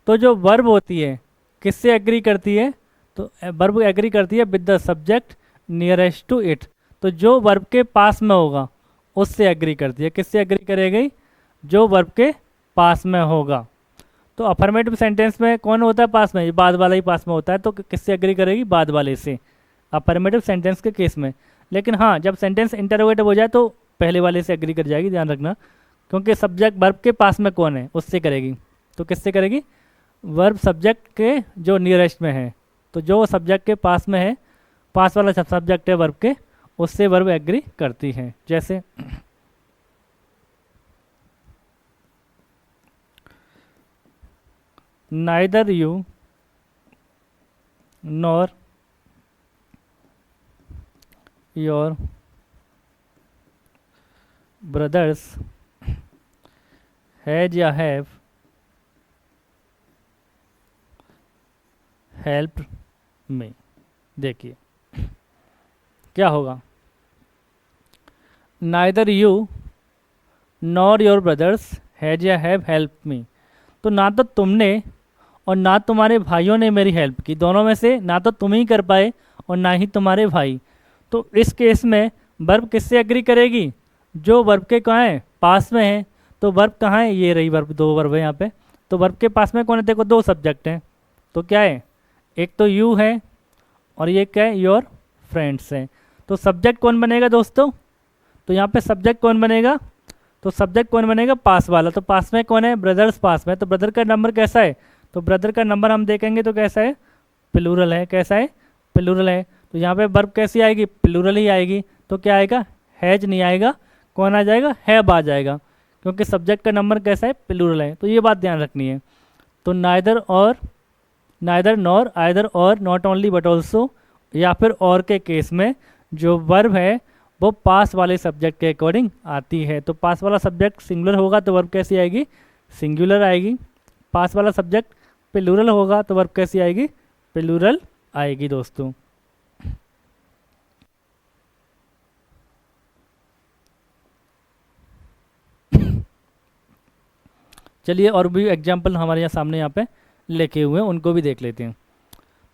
तो जो वर्ब होती है किससे एग्री करती है, तो वर्ब एग्री करती है with the subject nearest to it. तो जो वर्ब के पास में होगा उससे एग्री करती है। किससे एग्री करेगी, जो वर्ब के पास में होगा। तो अफर्मेटिव सेंटेंस में कौन होता है पास में, बाद वाला ही पास में होता है, तो किससे एग्री करेगी, बाद वाले से, अफर्मेटिव सेंटेंस के केस में। लेकिन हाँ, जब सेंटेंस इंटरोगेटिव हो जाए तो पहले वाले से एग्री कर जाएगी, ध्यान रखना, क्योंकि सब्जेक्ट वर्ब के पास में कौन है उससे करेगी। तो किससे करेगी, वर्ब सब्जेक्ट के जो नियरेस्ट में है, तो जो सब्जेक्ट के पास में है, पास वाला सब्जेक्ट है वर्ब के, उससे वर्ब एग्री करती है। जैसे neither you nor your brothers has या हैव हेल्प मी। देखिए क्या होगा, neither you nor your brothers has या हैव हेल्प मी। तो ना तो तुमने और ना तुम्हारे भाइयों ने मेरी हेल्प की। दोनों में से ना तो तुम ही कर पाए और ना ही तुम्हारे भाई। तो इस केस में वर्ब किससे एग्री करेगी? जो वर्ब के कहाँ है, पास में है। तो वर्ब कहाँ है? ये रही वर्ब, दो वर्ब है यहाँ पे। तो वर्ब के पास में कौन है? देखो दो सब्जेक्ट हैं, तो क्या है, एक तो यू है और ये क्या है, योर फ्रेंड्स है। तो सब्जेक्ट कौन बनेगा दोस्तों? तो यहाँ पे सब्जेक्ट कौन बनेगा? तो सब्जेक्ट कौन बनेगा? पास वाला। तो पास में कौन है? ब्रदर्स पास में। तो ब्रदर का नंबर कैसा है? तो ब्रदर का नंबर हम देखेंगे तो कैसा है? प्लूरल है। कैसा है? प्लूरल है। तो यहाँ पे वर्ब कैसी आएगी? प्लूरल ही आएगी। तो क्या आएगा? हैज नहीं आएगा। कौन आ जाएगा? हैव आ जाएगा, क्योंकि सब्जेक्ट का नंबर कैसा है? प्लूरल है। तो ये बात ध्यान रखनी है। तो नाइदर और, नाइदर नॉर, आइदर और, नॉट ओनली बट ऑल्सो, या फिर और के केस में जो वर्ब है वो पास वाले सब्जेक्ट के अकॉर्डिंग आती है। तो पास वाला सब्जेक्ट सिंगुलर होगा तो वर्ब कैसी आएगी? सिंगुलर आएगी। पास वाला सब्जेक्ट प्लूरल होगा तो वर्ब कैसी आएगी? प्लूरल आएगी दोस्तों। चलिए और भी एग्जाम्पल हमारे यहाँ सामने यहाँ पे लिखे हुए हैं, उनको भी देख लेते हैं।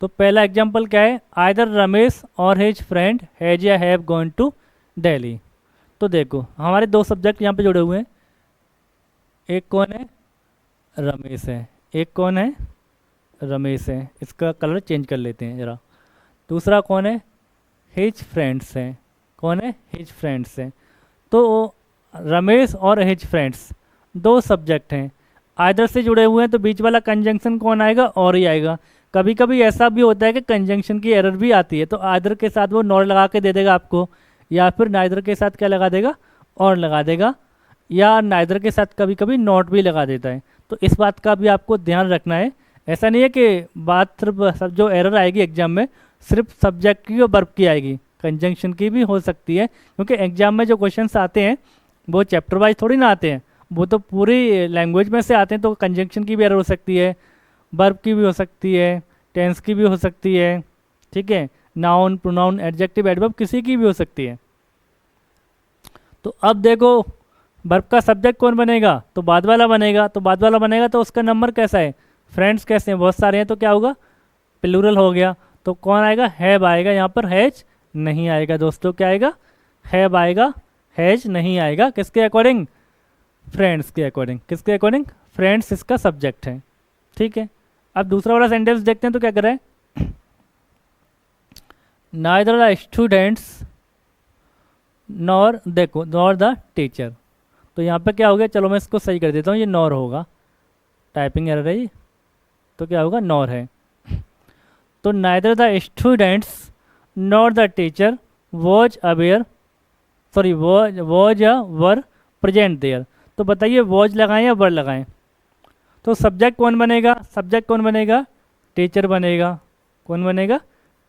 तो पहला एग्जाम्पल क्या है? आइदर रमेश और हिज फ्रेंड हैज या हैव गॉन टू दिल्ली। तो देखो हमारे दो सब्जेक्ट यहाँ पे जुड़े हुए हैं। एक कौन है? रमेश है। एक कौन है? रमेश है। इसका कलर चेंज कर लेते हैं ज़रा। दूसरा कौन है? हिज फ्रेंड्स है। कौन है? हिज फ्रेंड्स है। तो रमेश और हिज फ्रेंड्स दो सब्जेक्ट हैं, आइदर से जुड़े हुए हैं, तो बीच वाला कंजंक्शन कौन आएगा? और ही आएगा। कभी कभी ऐसा भी होता है कि कंजंक्शन की एरर भी आती है, तो आइदर के साथ वो नॉर लगा के दे देगा आपको, या फिर नाइदर के साथ क्या लगा देगा? और लगा देगा, या नाइदर के साथ कभी कभी नॉट भी लगा देता है। तो इस बात का भी आपको ध्यान रखना है। ऐसा नहीं है कि बात सिर्फ सब जो एरर आएगी एग्जाम में सिर्फ सब्जेक्ट की और वर्ब की आएगी, कंजंक्शन की भी हो सकती है, क्योंकि एग्जाम में जो क्वेश्चंस आते हैं वो चैप्टर वाइज थोड़ी ना आते हैं, वो तो पूरी लैंग्वेज में से आते हैं। तो कंजंक्शन की भी एरर हो सकती है, वर्ब की भी हो सकती है, टेंस की भी हो सकती है, ठीक है, नाउन, प्रोनाउन, एडजेक्टिव, एडवर्ब, किसी की भी हो सकती है। तो अब देखो वर्ब का सब्जेक्ट कौन बनेगा? तो बाद वाला बनेगा। तो बाद वाला बनेगा तो उसका नंबर कैसा है? फ्रेंड्स कैसे हैं? बहुत सारे हैं, तो क्या होगा? प्लूरल हो गया। तो कौन आएगा? हैव आएगा। यहाँ पर हैज नहीं आएगा दोस्तों। क्या आएगा? हैव आएगा, हैज नहीं आएगा। किसके अकॉर्डिंग? फ्रेंड्स के अकॉर्डिंग। किसके अकॉर्डिंग? फ्रेंड्स इसका सब्जेक्ट है, ठीक है। अब दूसरा वाला सेंटेंस देखते हैं तो क्या कर रहा है? नाइदर द स्टूडेंट्स नॉर, देखो नॉर द टीचर। तो यहाँ पे क्या हो गया? चलो मैं इसको सही कर देता हूँ, ये नॉर होगा, टाइपिंग एरर है ये। तो क्या होगा? नॉर है। तो neither the students nor the teacher was aware, sorry was या वर प्रेजेंट देयर। तो बताइए वॉज लगाएं या वर लगाएं? तो सब्जेक्ट कौन बनेगा? सब्जेक्ट कौन बनेगा? टीचर बनेगा। कौन बनेगा?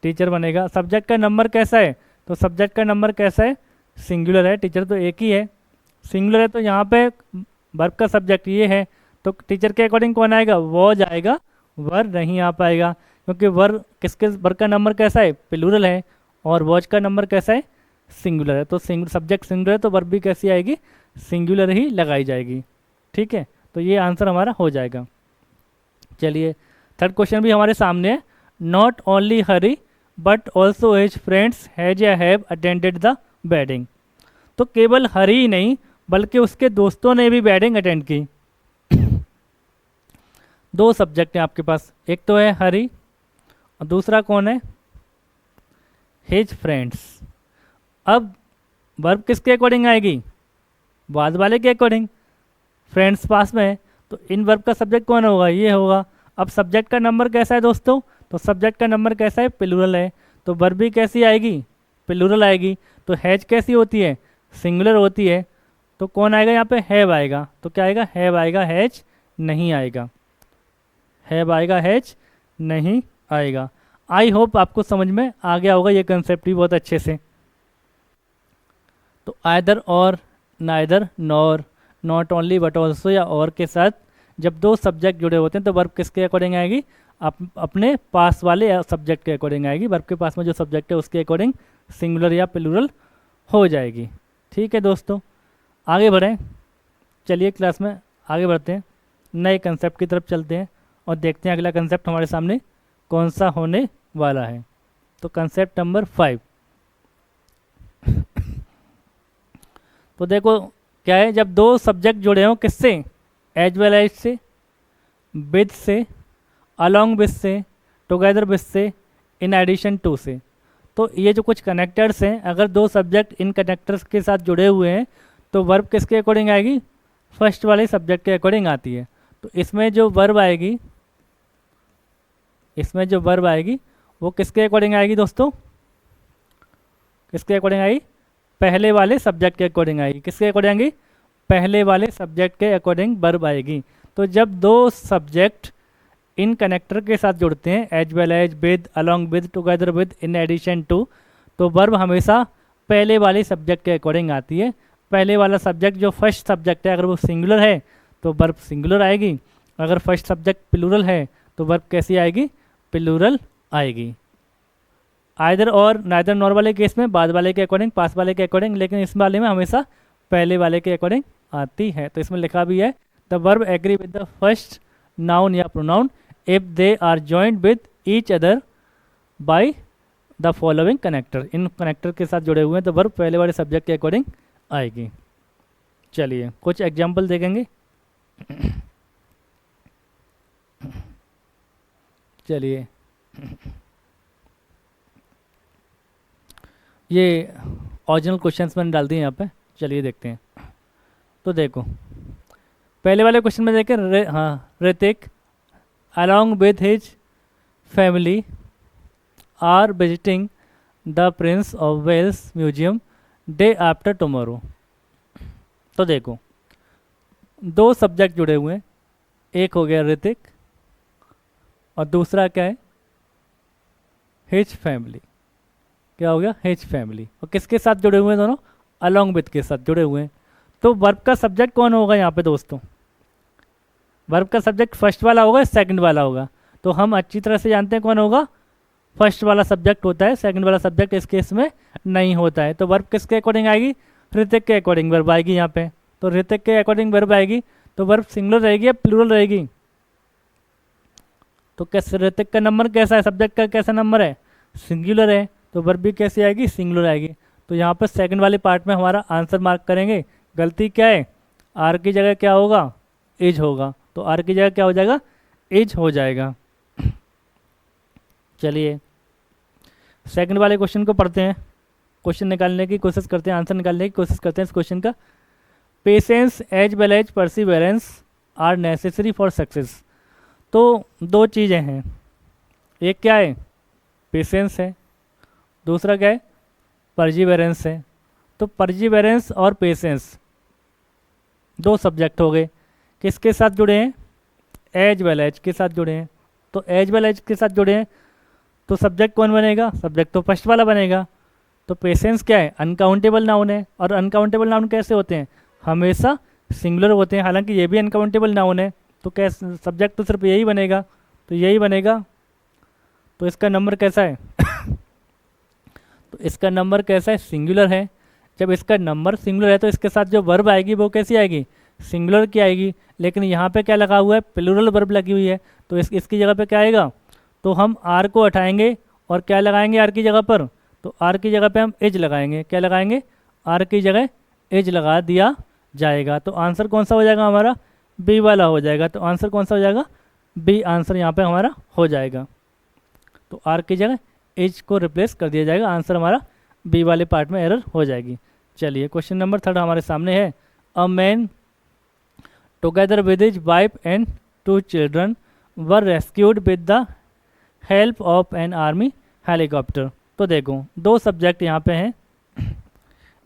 टीचर बनेगा। सब्जेक्ट का नंबर कैसा है? तो सब्जेक्ट का नंबर कैसा है? सिंगुलर है। टीचर तो एक ही है, सिंगुलर है। तो यहाँ पे वर्ब का सब्जेक्ट ये है, तो टीचर के अकॉर्डिंग कौन आएगा? वॉज आएगा, वर नहीं आ पाएगा, क्योंकि वर किसके, वर्ब का नंबर कैसा है? प्लूरल है, और वॉज का नंबर कैसा है? सिंगुलर है। तो सब्जेक्ट सिंगुलर है तो वर्ब भी कैसी आएगी? सिंगुलर ही लगाई जाएगी, ठीक है। तो ये आंसर हमारा हो जाएगा। चलिए थर्ड क्वेश्चन भी हमारे सामने है। Not only Hari but also his friends has या हैव अटेंडेड द वेडिंग। तो केवल हरी ही नहीं बल्कि उसके दोस्तों ने भी वेडिंग अटेंड की। दो सब्जेक्ट हैं आपके पास, एक तो है हरी और दूसरा कौन है? His friends. अब वर्ब किसके अकॉर्डिंग आएगी? बाद वाले के अकॉर्डिंग। फ्रेंड्स पास में है, तो इन वर्ब का सब्जेक्ट कौन होगा? ये होगा। अब सब्जेक्ट का नंबर कैसा है दोस्तों? तो सब्जेक्ट का नंबर कैसा है? प्लूरल है। तो वर्ब भी कैसी आएगी? प्लूरल आएगी। तो हैज कैसी होती है? सिंगुलर होती है। तो कौन आएगा यहाँ पे? हैव आएगा। तो क्या आएगा? हैव आएगा, हैज नहीं आएगा। हैव आएगा, हैज नहीं आएगा। आई होप आपको समझ में आ गया होगा ये कंसेप्ट भी बहुत अच्छे से। तो either or, neither, nor, not only but also या और के साथ जब दो सब्जेक्ट जुड़े होते हैं तो वर्ब किसके अकॉर्डिंग आएगी? अपने पास वाले सब्जेक्ट के अकॉर्डिंग आएगी। वर्ब के पास में जो सब्जेक्ट है उसके अकॉर्डिंग सिंगुलर या प्लूरल हो जाएगी, ठीक है दोस्तों। आगे बढ़ें, चलिए क्लास में आगे बढ़ते हैं, नए कंसेप्ट की तरफ चलते हैं और देखते हैं अगला कंसेप्ट हमारे सामने कौन सा होने वाला है। तो कंसेप्ट नंबर 5, तो देखो क्या है, जब दो सब्जेक्ट जुड़े हों किससे, एज वेल एज से, विद से, अलॉन्ग विद से, टुगेदर विद से, इन एडिशन टू से। तो ये जो कुछ कनेक्टर्स हैं, अगर दो सब्जेक्ट इन कनेक्टर्स के साथ जुड़े हुए हैं तो वर्ब किसके अकॉर्डिंग आएगी, फर्स्ट वाले सब्जेक्ट के अकॉर्डिंग आती है। तो इसमें जो वर्ब आएगी, इसमें जो वर्ब आएगी वो किसके अकॉर्डिंग आएगी दोस्तों, किसके अकॉर्डिंग आएगी, पहले वाले सब्जेक्ट के अकॉर्डिंग आएगी। किसके अकॉर्डिंग आएगी, पहले वाले सब्जेक्ट के अकॉर्डिंग वर्ब आएगी। तो जब दो सब्जेक्ट इन कनेक्टर के साथ जुड़ते हैं, as well as, with, along with, together with, in addition to, तो वर्ब हमेशा पहले वाले सब्जेक्ट के अकॉर्डिंग आती है। पहले वाला सब्जेक्ट जो फर्स्ट सब्जेक्ट है, अगर वो सिंगुलर है तो वर्ब सिंगुलर आएगी, अगर फर्स्ट सब्जेक्ट प्लूरल है तो वर्ब कैसी आएगी, प्लूरल आएगी। आइदर और, नाइदर नॉर वाले केस में बाद वाले के अकॉर्डिंग, पास वाले के अकॉर्डिंग, लेकिन इस वाले में हमेशा पहले वाले के अकॉर्डिंग आती है। तो इसमें लिखा भी है the verb agree with the first noun या pronoun if they are joined with each other by the following connector. इन कनेक्टर के साथ जुड़े हुए हैं तो वर्ब पहले वाले सब्जेक्ट के अकॉर्डिंग आएगी। चलिए कुछ एग्जाम्पल देखेंगे। चलिए ये ओरिजिनल क्वेश्चंस मैंने डाल दिए यहाँ पे, चलिए देखते हैं। तो देखो पहले वाले क्वेश्चन में देखें, Hrithik along with his family are visiting the Prince of Wales Museum day after tomorrow। तो देखो दो सब्जेक्ट जुड़े हुए हैं, एक हो गया ऋतिक और दूसरा क्या है, हिज फैमिली। क्या हो गया, हिज फैमिली। और किसके साथ जुड़े हुए हैं दोनों, along with के साथ जुड़े हुए हैं। तो वर्ब का सब्जेक्ट कौन होगा यहाँ पे दोस्तों, वर्ब का सब्जेक्ट फर्स्ट वाला होगा, सेकंड वाला होगा। तो हम अच्छी तरह से जानते हैं कौन होगा, फर्स्ट वाला सब्जेक्ट होता है, सेकंड वाला सब्जेक्ट इस केस में नहीं होता है। तो वर्ब किसके अकॉर्डिंग आएगी, ऋतिक के अकॉर्डिंग वर्ब आएगी यहाँ पे। तो ऋतिक के अकॉर्डिंग वर्ब आएगी तो वर्ब सिंगुलर रहेगी या प्लूरल रहेगी, तो कैसे ऋतिक का नंबर कैसा है, सब्जेक्ट का कैसा नंबर है, सिंगुलर है, तो वर्ब भी कैसी आएगी, सिंगुलर आएगी। तो यहाँ पर सेकंड वाले पार्ट में हमारा आंसर मार्क करेंगे। गलती क्या है, आर की जगह क्या होगा, इज होगा। तो आर की जगह क्या हो जाएगा, इज हो जाएगा। चलिए सेकंड वाले क्वेश्चन को पढ़ते हैं, क्वेश्चन निकालने की कोशिश करते हैं, आंसर निकालने की कोशिश करते हैं इस क्वेश्चन का। Patience as well as perseverance are necessary for success. तो दो चीज़ें हैं, एक क्या है, पेशेंस है, दूसरा क्या है, परसिवेरेंस है। तो परसिवेरेंस और पेशेंस दो सब्जेक्ट हो गए, किसके साथ जुड़े हैं, एज वेल एज के साथ जुड़े हैं। तो एज वेल एज के साथ जुड़े हैं तो सब्जेक्ट कौन बनेगा, सब्जेक्ट तो फर्स्ट वाला बनेगा। तो पेशेंस क्या है, अनकाउंटेबल नाउन है, और अनकाउंटेबल नाउन कैसे होते हैं, हमेशा सिंगुलर होते हैं। हालांकि ये भी अनकाउंटेबल नाउन है, तो कैसे सब्जेक्ट तो सिर्फ यही बनेगा, तो यही बनेगा। तो इसका नंबर कैसा है तो इसका नंबर कैसा है, सिंगुलर है। जब इसका नंबर सिंगुलर है तो इसके साथ जो वर्ब आएगी वो कैसी आएगी, सिंगुलर की आएगी। लेकिन यहाँ पे क्या लगा हुआ है, प्लूरल वर्ब लगी हुई है, तो इसकी जगह पे क्या आएगा, तो हम आर को हटाएंगे और क्या लगाएंगे आर की जगह पर, तो आर की जगह पे हम एज लगाएंगे। क्या लगाएंगे, आर की जगह एज लगा दिया जाएगा। तो आंसर कौन सा हो जाएगा हमारा, बी वाला हो जाएगा। तो आंसर कौन सा हो जाएगा, बी आंसर यहाँ पे हमारा हो जाएगा। तो आर की जगह एज को रिप्लेस कर दिया जाएगा, आंसर हमारा बी वाले पार्ट में एरर हो जाएगी। चलिए क्वेश्चन नंबर 3 हमारे सामने है। A man together with his wife and 2 children were rescued with the help of an army helicopter. तो देखो दो सब्जेक्ट यहाँ पे हैं,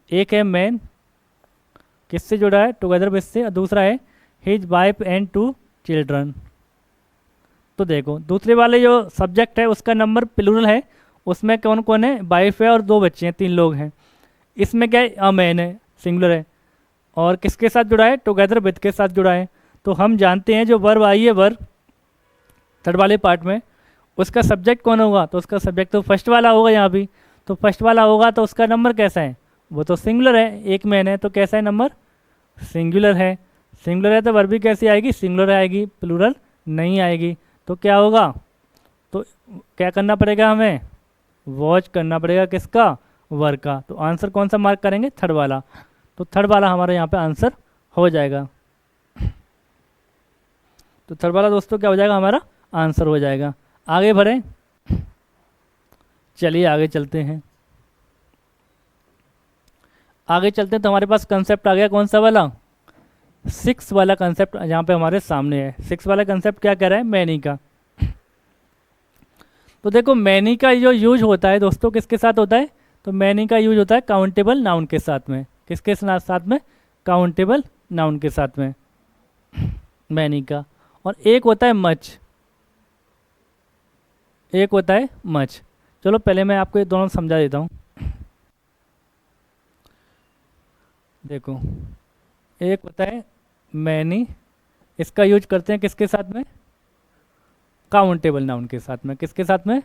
एक है मैन, किससे जुड़ा है, टुगेदर विद से, और दूसरा है हिज वाइफ एंड 2 चिल्ड्रन। तो देखो दूसरे वाले जो सब्जेक्ट है उसका नंबर प्लूरल है, उसमें कौन कौन है, वाइफ है और 2 बच्चे हैं, 3 लोग हैं। इसमें क्या है, अ मैन है, सिंगुलर है, और किसके साथ जुड़ा है, टुगेदर विद के साथ जुड़ा है। तो हम जानते हैं जो वर्ब आई है, वर्ब थर्ड वाले पार्ट में, उसका सब्जेक्ट कौन होगा, तो उसका सब्जेक्ट तो फर्स्ट वाला होगा यहाँ भी। तो फर्स्ट वाला होगा तो उसका नंबर कैसा है, वो तो सिंगुलर है, एक मैन है, तो कैसा है नंबर, सिंगुलर है। सिंगुलर है तो वर्ब भी कैसी आएगी, सिंगुलर आएगी, प्लूरल नहीं आएगी। तो क्या होगा, तो क्या करना पड़ेगा हमें, वॉच करना पड़ेगा किसका, वर का। तो आंसर कौन सा मार्क करेंगे, थर्ड वाला। तो थर्ड वाला हमारा यहाँ पे आंसर हो जाएगा। तो थर्ड वाला दोस्तों क्या हो जाएगा, हमारा आंसर हो जाएगा। आगे बढ़ें, चलिए आगे चलते हैं। आगे चलते हैं तो हमारे पास कंसेप्ट आ गया कौन सा वाला, 6 वाला कंसेप्ट यहाँ पे हमारे सामने है। 6 वाला कंसेप्ट क्या कह रहा है, मैनी का। तो देखो मैनी का जो यूज होता है दोस्तों किसके साथ होता है, तो मैनी का यूज होता है काउंटेबल नाउन के साथ में। किसके साथ में, काउंटेबल नाउन के साथ में मैनी का। और एक होता है मच, एक होता है मच। चलो पहले मैं आपको ये दोनों समझा देता हूँ। देखो एक होता है मैनी, इसका यूज करते हैं किसके साथ में, काउंटेबल नाउन के साथ में। किसके साथ में,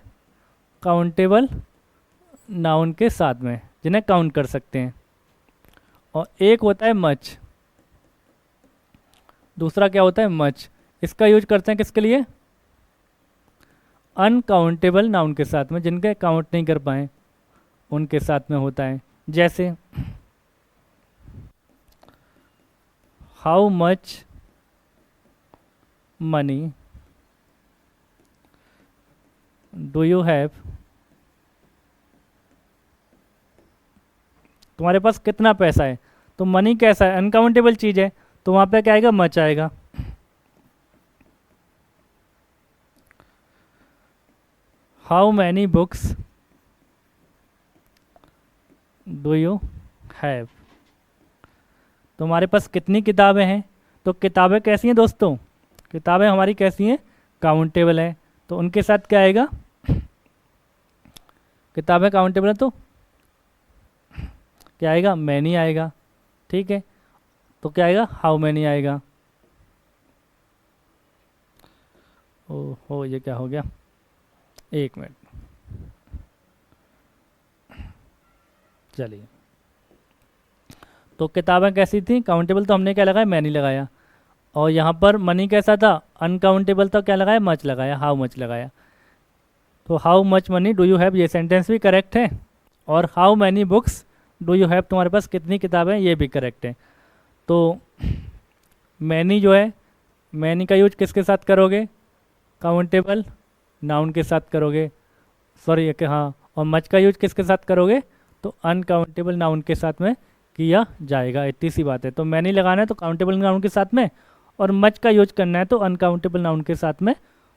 काउंटेबल नाउन के साथ में, जिन्हें काउंट कर सकते हैं। और एक होता है मच, दूसरा क्या होता है मच, इसका यूज करते हैं किसके लिए, अनकाउंटेबल नाउन के साथ में, जिनके काउंट नहीं कर पाए उनके साथ में होता है। जैसे how much money do you have, तुम्हारे पास कितना पैसा है। तो मनी कैसा है, अनकाउंटेबल चीज़ है, तो वहाँ पे क्या आएगा, मच आएगा। How many books do you have, तुम्हारे पास कितनी किताबें हैं। तो किताबें कैसी हैं दोस्तों, किताबें हमारी कैसी हैं, काउंटेबल है, तो उनके साथ क्या आएगा, किताबें काउंटेबल है तो क्या आएगा, मैनी आएगा। ठीक है, तो क्या आएगा, हाउ मैनी आएगा। ओहो ये क्या हो गया, एक मिनट, चलिए। तो किताबें कैसी थी, काउंटेबल, तो हमने क्या लगाया, मैनी लगाया। और यहाँ पर मनी कैसा था, अनकाउंटेबल, तो क्या लगाया, मच लगाया, हाउ मच लगाया। तो how much money do you have, ये सेंटेंस भी करेक्ट है। और how many books do you have, तुम्हारे पास कितनी किताबें, ये भी करेक्ट है। तो मैनी जो है, मैनी का यूज किसके साथ करोगे, काउंटेबल नाउन के साथ करोगे, सॉरी हाँ। और मच का यूज किसके साथ करोगे, तो अनकाउंटेबल नाउन के साथ में किया जाएगा, इतनी सी बात है। तो मैनी लगाना है तो काउंटेबल नाउन के साथ में, और मच का यूज करना है तो अनकाउंटेबल नाउन के साथ में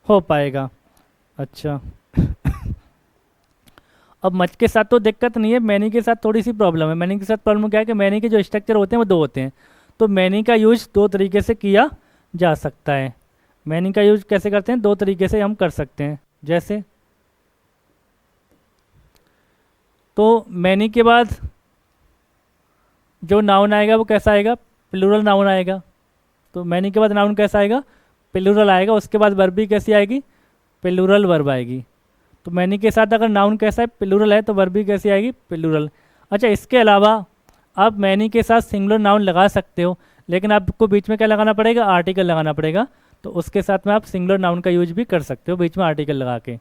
हो पाएगा। अच्छा अब मच के साथ तो दिक्कत नहीं है, मैनी के साथ थोड़ी सी प्रॉब्लम है। मैनी के साथ प्रॉब्लम क्या है कि मैनी के जो स्ट्रक्चर होते हैं वो दो होते हैं। तो मैनी का यूज दो तरीके से किया जा सकता है। मैनी का यूज कैसे करते हैं, दो तरीके से हम कर सकते हैं। जैसे तो मैनी के बाद जो नाउन आएगा वो कैसा आएगा, प्लूरल नाउन आएगा। तो मैनी के बाद नाउन कैसा आएगा, प्लूरल आएगा। उसके बाद वर्ब भी कैसी आएगी, प्लूरल वर्ब आएगी। तो मैनी के साथ अगर नाउन कैसा है, प्लूरल है, तो वर्ब भी कैसी आएगी, प्लूरल। अच्छा इसके अलावा आप मैनी के साथ सिंगुलर नाउन लगा सकते हो, लेकिन आपको बीच में क्या लगाना पड़ेगा, आर्टिकल लगाना पड़ेगा। तो उसके साथ में आप सिंगुलर नाउन का यूज भी कर सकते हो बीच में आर्टिकल लगा के।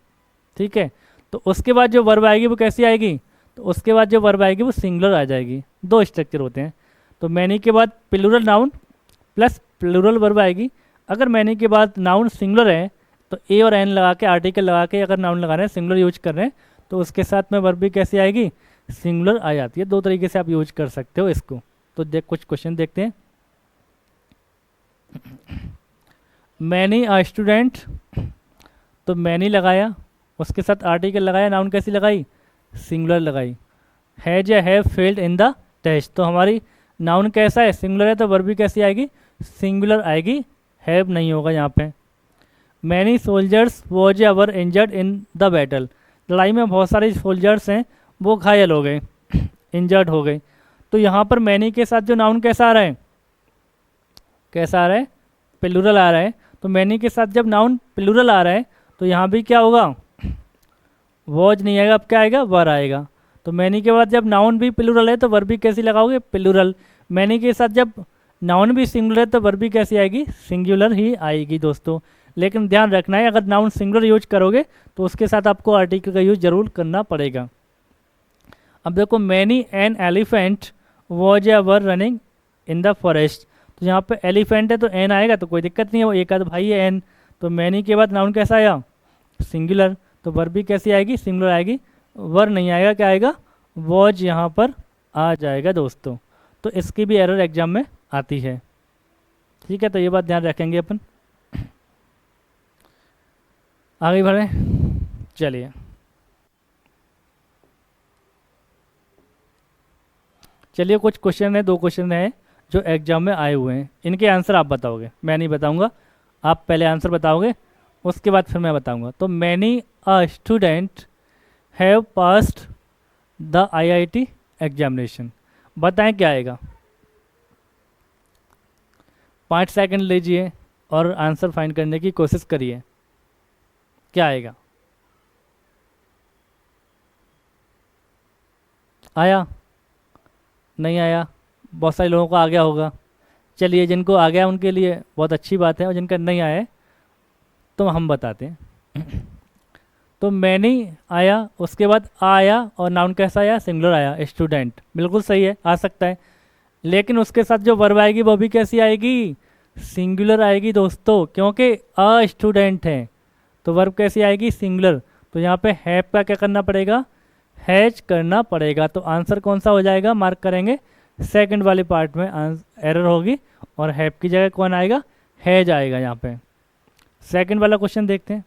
ठीक है, तो उसके बाद जो वर्ब आएगी वो कैसी आएगी, तो उसके बाद जो वर्ब आएगी वो सिंगुलर आ जाएगी। दो स्ट्रक्चर होते हैं। तो मैनी के बाद plural noun plus plural verb आएगी। अगर मैनी के बाद नाउन सिंगुलर है तो ए और एन लगा के, आर्टिकल लगा के अगर नाउन लगा रहे हैं, सिंगुलर यूज कर रहे हैं, तो उसके साथ में वर्ब भी कैसी आएगी, सिंगुलर आ जाती है। दो तरीके से आप यूज कर सकते हो इसको। तो कुछ क्वेश्चन देखते हैं। मैनी अ स्टूडेंट, तो मैनी लगाया, उसके साथ आर्टिकल लगाया, नाउन कैसी लगाई, सिंगुलर लगाई। हैज या have failed in the test, तो हमारी नाउन कैसा है, सिंगुलर है, तो वर्ब भी कैसी आएगी, सिंगुलर आएगी, हैव नहीं होगा यहाँ पे। Many soldiers was ever injured in the battle, लड़ाई में बहुत सारे सोल्जर्स हैं वो घायल हो गए, इंजर्ड हो गए। तो यहाँ पर मैनी के साथ जो नाउन कैसा आ रहा है, कैसा आ रहा है, प्लूरल आ रहा है। तो मैनी के साथ जब नाउन प्लूरल आ रहा है तो यहाँ भी क्या होगा, वॉज नहीं आएगा, अब क्या आएगा, वर आएगा। तो मैनी के बाद जब नाउन भी प्लूरल है तो वर्ब भी कैसी लगाओगे, प्लूरल। मैनी के साथ जब नाउन भी सिंगुलर है तो वर्ब भी कैसी आएगी, सिंगुलर ही आएगी दोस्तों। लेकिन ध्यान रखना है अगर नाउन सिंगुलर यूज करोगे तो उसके साथ आपको आर्टिकल का यूज जरूर करना पड़ेगा। अब देखो मैनी एन एलिफेंट वॉज या were running in the forest, तो यहाँ पे एलिफेंट है तो एन आएगा तो कोई दिक्कत नहीं है, वो एक आध भाई है एन। तो मैनी के बाद नाउन कैसा आया, सिंगुलर, तो वर भी कैसी आएगी, सिंगुलर आएगी, वर नहीं आएगा, क्या आएगा, वॉज यहाँ पर आ जाएगा दोस्तों। तो इसकी भी एरर एग्जाम में आती है, ठीक है, तो ये बात ध्यान रखेंगे अपन। आगे बढ़े, चलिए चलिए कुछ क्वेश्चन है, 2 क्वेश्चन है जो एग्जाम में आए हुए हैं, इनके आंसर आप बताओगे, मैं नहीं बताऊंगा, आप पहले आंसर बताओगे उसके बाद फिर मैं बताऊंगा। तो many a student have passed the IIT examination, बताएं क्या आएगा, 5 सेकंड लीजिए और आंसर फाइंड करने की कोशिश करिए, क्या आएगा। आया, नहीं आया, बहुत सारे लोगों को आ गया होगा, चलिए जिनको आ गया उनके लिए बहुत अच्छी बात है, और जिनका नहीं आया है तो हम बताते हैं। तो मैनी आया, उसके बाद आया और नाउन कैसा आया, सिंगुलर आया, स्टूडेंट, बिल्कुल सही है, आ सकता है, लेकिन उसके साथ जो वर्ब आएगी वो भी कैसी आएगी, सिंगुलर आएगी दोस्तों, क्योंकि अ स्टूडेंट है तो वर्ब कैसी आएगी, सिंगुलर। तो यहाँ पे हैव का क्या करना पड़ेगा, हैज करना पड़ेगा। तो आंसर कौन सा हो जाएगा, मार्क करेंगे सेकंड वाले पार्ट में एरर होगी, और हैव की जगह कौन आएगा, हैज आएगा। यहाँ पे सेकंड वाला क्वेश्चन देखते हैं।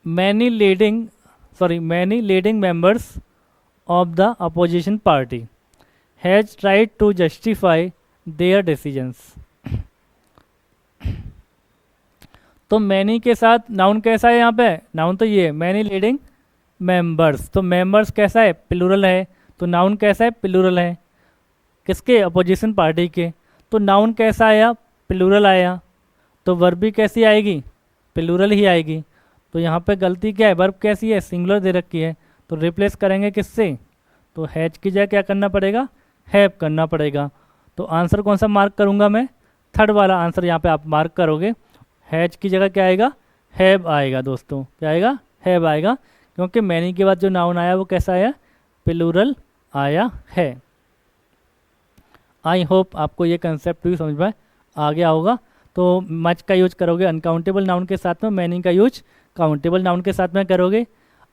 Many leading members of the opposition party has tried to justify their decisions. तो मैनी के साथ नाउन कैसा है, यहाँ पे नाउन तो ये मैनी लीडिंग मेंबर्स, तो मेंबर्स कैसा है, प्लूरल है, तो नाउन कैसा है, प्लूरल है, किसके, अपोजिशन पार्टी के। तो नाउन कैसा आया, प्लूरल आया, तो वर्ब भी कैसी आएगी, प्लूरल ही आएगी। तो यहाँ पे गलती क्या है, वर्ब कैसी है, सिंगुलर दे रखी है, तो रिप्लेस करेंगे किससे, तो हैज की जगह क्या करना पड़ेगा, हैव करना पड़ेगा। तो आंसर कौन सा मार्क करूँगा मैं, थर्ड वाला आंसर यहाँ पे आप मार्क करोगे, हैज की जगह क्या आएगा, हैव आएगा दोस्तों, क्या आएगा, हैव आएगा, क्योंकि मैनी के बाद जो नाउन आया वो कैसा आया, प्लूरल आया है। आई होप आपको ये कंसेप्ट भी समझ में आ गया होगा। तो मच का यूज करोगे अनकाउंटेबल नाउन के साथ में, मैनी का यूज काउंटेबल नाउन के साथ में करोगे,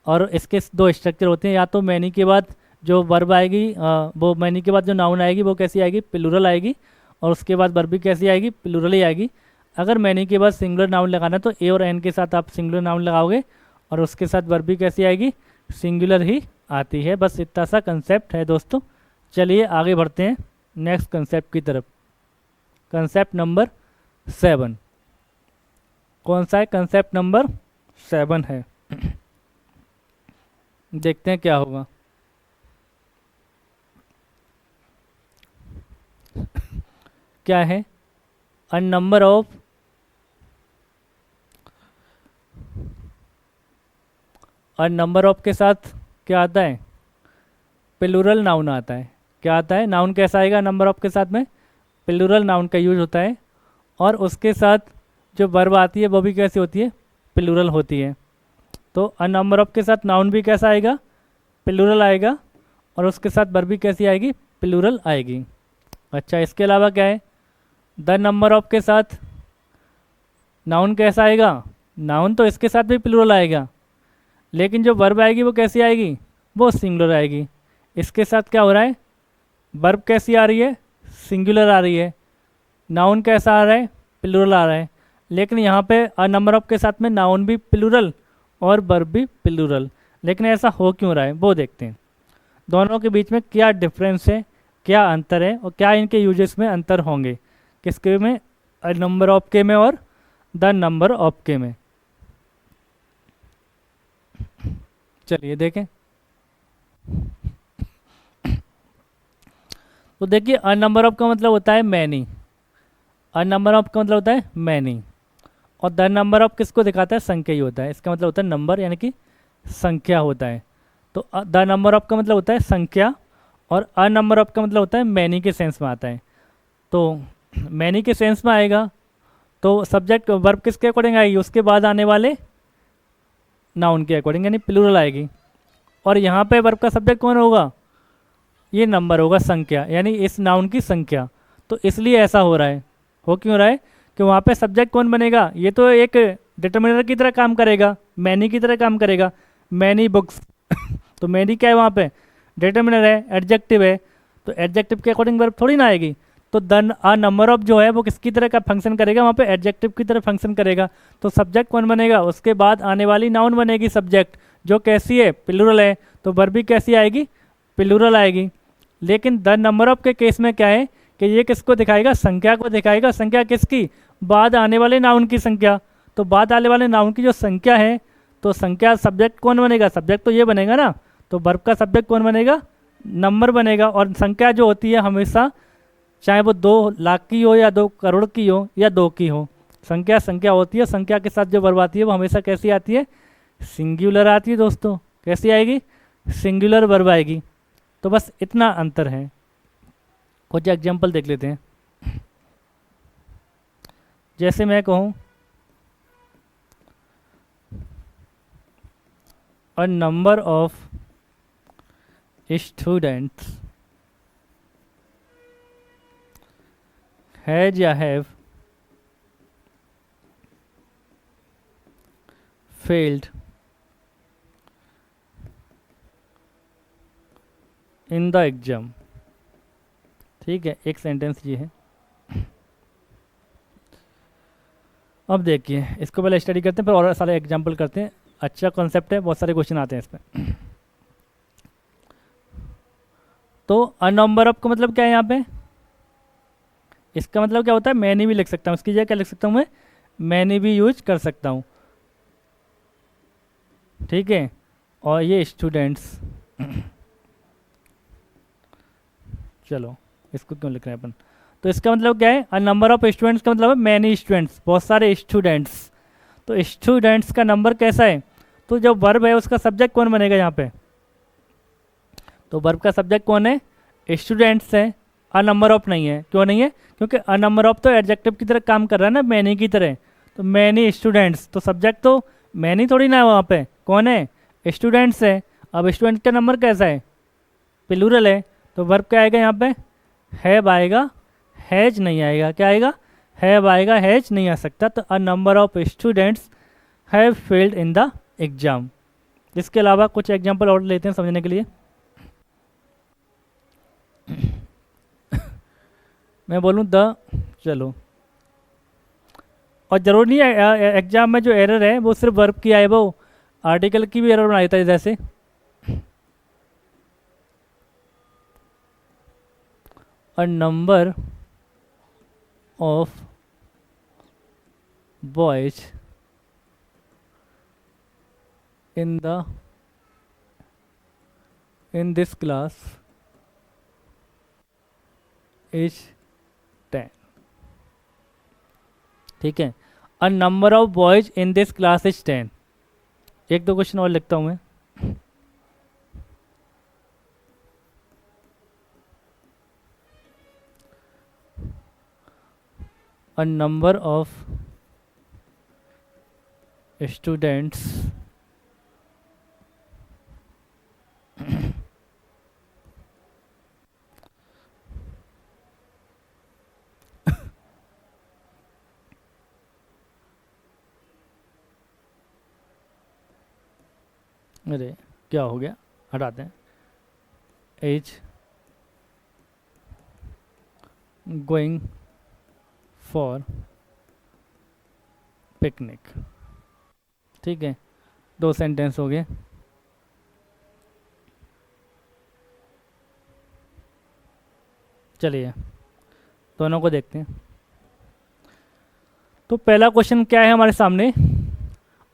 और इसके 2 स्ट्रक्चर होते हैं, या तो मैनी के बाद जो वर्ब आएगी वो मैनी के बाद जो नाउन आएगी वो कैसी आएगी, प्लूरल आएगी, और उसके बाद वर्ब भी कैसी आएगी, प्लूरल ही आएगी। अगर मैनी के बाद सिंगुलर नाउन लगाना तो ए और एन के साथ आप सिंगुलर नाउन लगाओगे, और उसके साथ वर्ब भी कैसी आएगी, सिंगुलर ही आती है। बस इतना सा कंसेप्ट है दोस्तों। चलिए आगे बढ़ते हैं नेक्स्ट कंसेप्ट की तरफ। कंसेप्ट नंबर 7, कौन सा है, कंसेप्ट नंबर 7 है, देखते हैं क्या होगा। क्या है, अ नंबर ऑफ के साथ क्या आता है, प्लूरल नाउन आता है, क्या आता है, नाउन कैसा आएगा, नंबर ऑफ के साथ में प्लूरल नाउन का यूज होता है, और उसके साथ जो वर्ब आती है वो भी कैसी होती है, प्लूरल होती है। तो अ नंबर ऑफ के साथ नाउन भी कैसा आएगा, प्लूरल आएगा, और उसके साथ वर्ब भी कैसी आएगी, प्लूरल आएगी। अच्छा, इसके अलावा क्या है, द नंबर ऑफ के साथ नाउन कैसा आएगा, नाउन तो इसके साथ भी प्लूरल आएगा, लेकिन जो वर्ब आएगी वो कैसी आएगी, वो सिंगुलर आएगी। इसके साथ क्या हो रहा है, वर्ब कैसी आ रही है, सिंगुलर आ रही है, नाउन कैसा आ रहा है, प्लूरल आ रहा है, लेकिन यहाँ पे अ नंबर ऑफ के साथ में नाउन भी प्लूरल और वर्ब भी प्लूरल। लेकिन ऐसा हो क्यों रहा है वो देखते हैं, दोनों के बीच में क्या डिफरेंस है, क्या अंतर है, और क्या इनके यूजेस में अंतर होंगे, किसके में, अ नंबर ऑफ के में और द नंबर ऑफ के में। चलिए देखें। तो देखिए, अ नंबर ऑफ का मतलब होता है मैनी, अ नंबर ऑफ का मतलब होता है मैनी, और द नंबर ऑफ किसको दिखाता है, संख्या ही होता है, इसका मतलब होता है नंबर, यानी कि संख्या होता है। तो द नंबर ऑफ का मतलब होता है संख्या, और अ नंबर ऑफ का मतलब होता है मैनी के सेंस में आता है। तो मैनी के सेंस में आएगा तो सब्जेक्ट वर्ब किसके अकॉर्डिंग आएगी, उसके बाद आने वाले नाउन के अकॉर्डिंग, यानी प्लूरल आएगी। और यहाँ पे वर्ब का सब्जेक्ट कौन होगा, ये नंबर होगा, संख्या, यानी इस नाउन की संख्या। तो इसलिए ऐसा हो रहा है। हो क्यों रहा है कि वहाँ पे सब्जेक्ट कौन बनेगा, ये तो एक डिटर्मिनर की तरह काम करेगा, मैनी की तरह काम करेगा, मैनी बुक्स तो मैनी क्या है वहाँ पे, डिटर्मिनर है, एडजेक्टिव है, तो एडजेक्टिव के अकॉर्डिंग वर्ब थोड़ी ना आएगी। तो द अ नंबर ऑफ जो है वो किसकी तरह का फंक्शन करेगा, वहाँ पे एडजेक्टिव की तरह फंक्शन करेगा। तो सब्जेक्ट कौन बनेगा, उसके बाद आने वाली नाउन बनेगी सब्जेक्ट, जो कैसी है, प्लूरल है, तो वर्ब भी कैसी आएगी, प्लूरल आएगी। लेकिन द नंबर ऑफ के केस में क्या है कि ये किसको दिखाएगा, संख्या को दिखाएगा। संख्या किसकी, बाद आने वाले नाउन की संख्या। तो बाद आने वाले नाउन की जो संख्या है, तो संख्या सब्जेक्ट कौन बनेगा, सब्जेक्ट तो ये बनेगा ना, तो वर्ब का सब्जेक्ट कौन बनेगा, नंबर बनेगा। और संख्या जो होती है हमेशा, चाहे वो 2 लाख की हो या 2 करोड़ की हो या 2 की हो, संख्या संख्या होती है। संख्या के साथ जो वर्ब आती है वो हमेशा कैसी आती है, सिंगुलर आती है दोस्तों। कैसी आएगी, सिंगुलर वर्ब आएगी। तो बस इतना अंतर है। कुछ एग्जाम्पल देख लेते हैं। जैसे मैं कहूँ a number of students has या have failed in the exam. ठीक है, एक सेंटेंस ये है। अब देखिए, इसको पहले स्टडी करते हैं, फिर और सारे एग्जाम्पल करते हैं। अच्छा कॉन्सेप्ट है, बहुत सारे क्वेश्चन आते हैं इसमें। तो अ नंबर ऑफ का मतलब क्या है यहाँ पे, इसका मतलब क्या होता है, मैनी भी लिख सकता हूँ, इसकी जगह क्या लिख सकता हूँ मैं, मैनी भी यूज कर सकता हूँ। ठीक है, और ये स्टूडेंट्स चलो इसको क्यों लिख रहे हैं अपन, तो इसका मतलब क्या है, अ नंबर ऑफ स्टूडेंट्स का मतलब है मैनी स्टूडेंट्स, बहुत सारे स्टूडेंट्स। तो स्टूडेंट्स का नंबर कैसा है, तो जो वर्ब है उसका सब्जेक्ट कौन बनेगा यहाँ पे, तो वर्ब का सब्जेक्ट कौन है, स्टूडेंट्स है, अ नंबर ऑफ नहीं है। क्यों नहीं है, क्योंकि अ नंबर ऑफ तो एडजेक्टिव की तरह काम कर रहा है ना, मैनी की तरह। तो मैनी स्टूडेंट्स, तो सब्जेक्ट तो मैनी थोड़ी ना है, वहाँ पे कौन है, स्टूडेंट्स है। अब स्टूडेंट का नंबर कैसा है, प्लूरल है, तो वर्ब क्या आएगा यहाँ पे, हैव आएगा, हैज नहीं आएगा। क्या आएगा, हैव आएगा, हैज नहीं आ सकता। तो a number of students have failed in the exam. इसके अलावा कुछ एग्जाम्पल और लेते हैं समझने के लिए। मैं बोलूँ द, चलो, और ज़रूर नहीं है एग्जाम में जो एरर है वो सिर्फ वर्ब की आए, वो आर्टिकल की भी एरर बना देता है। जैसे अ number of boys in this class is 10। ठीक है, अ number of boys in this class is 10। एक दो क्वेश्चन और लिखता हूँ मैं। अ नंबर ऑफ स्टूडेंट्स अरे क्या हो गया, हटाते हैं, एज गोइंग फॉर पिकनिक। ठीक है, 2 सेंटेंस हो गए। चलिए दोनों को देखते हैं। तो पहला क्वेश्चन क्या है हमारे सामने,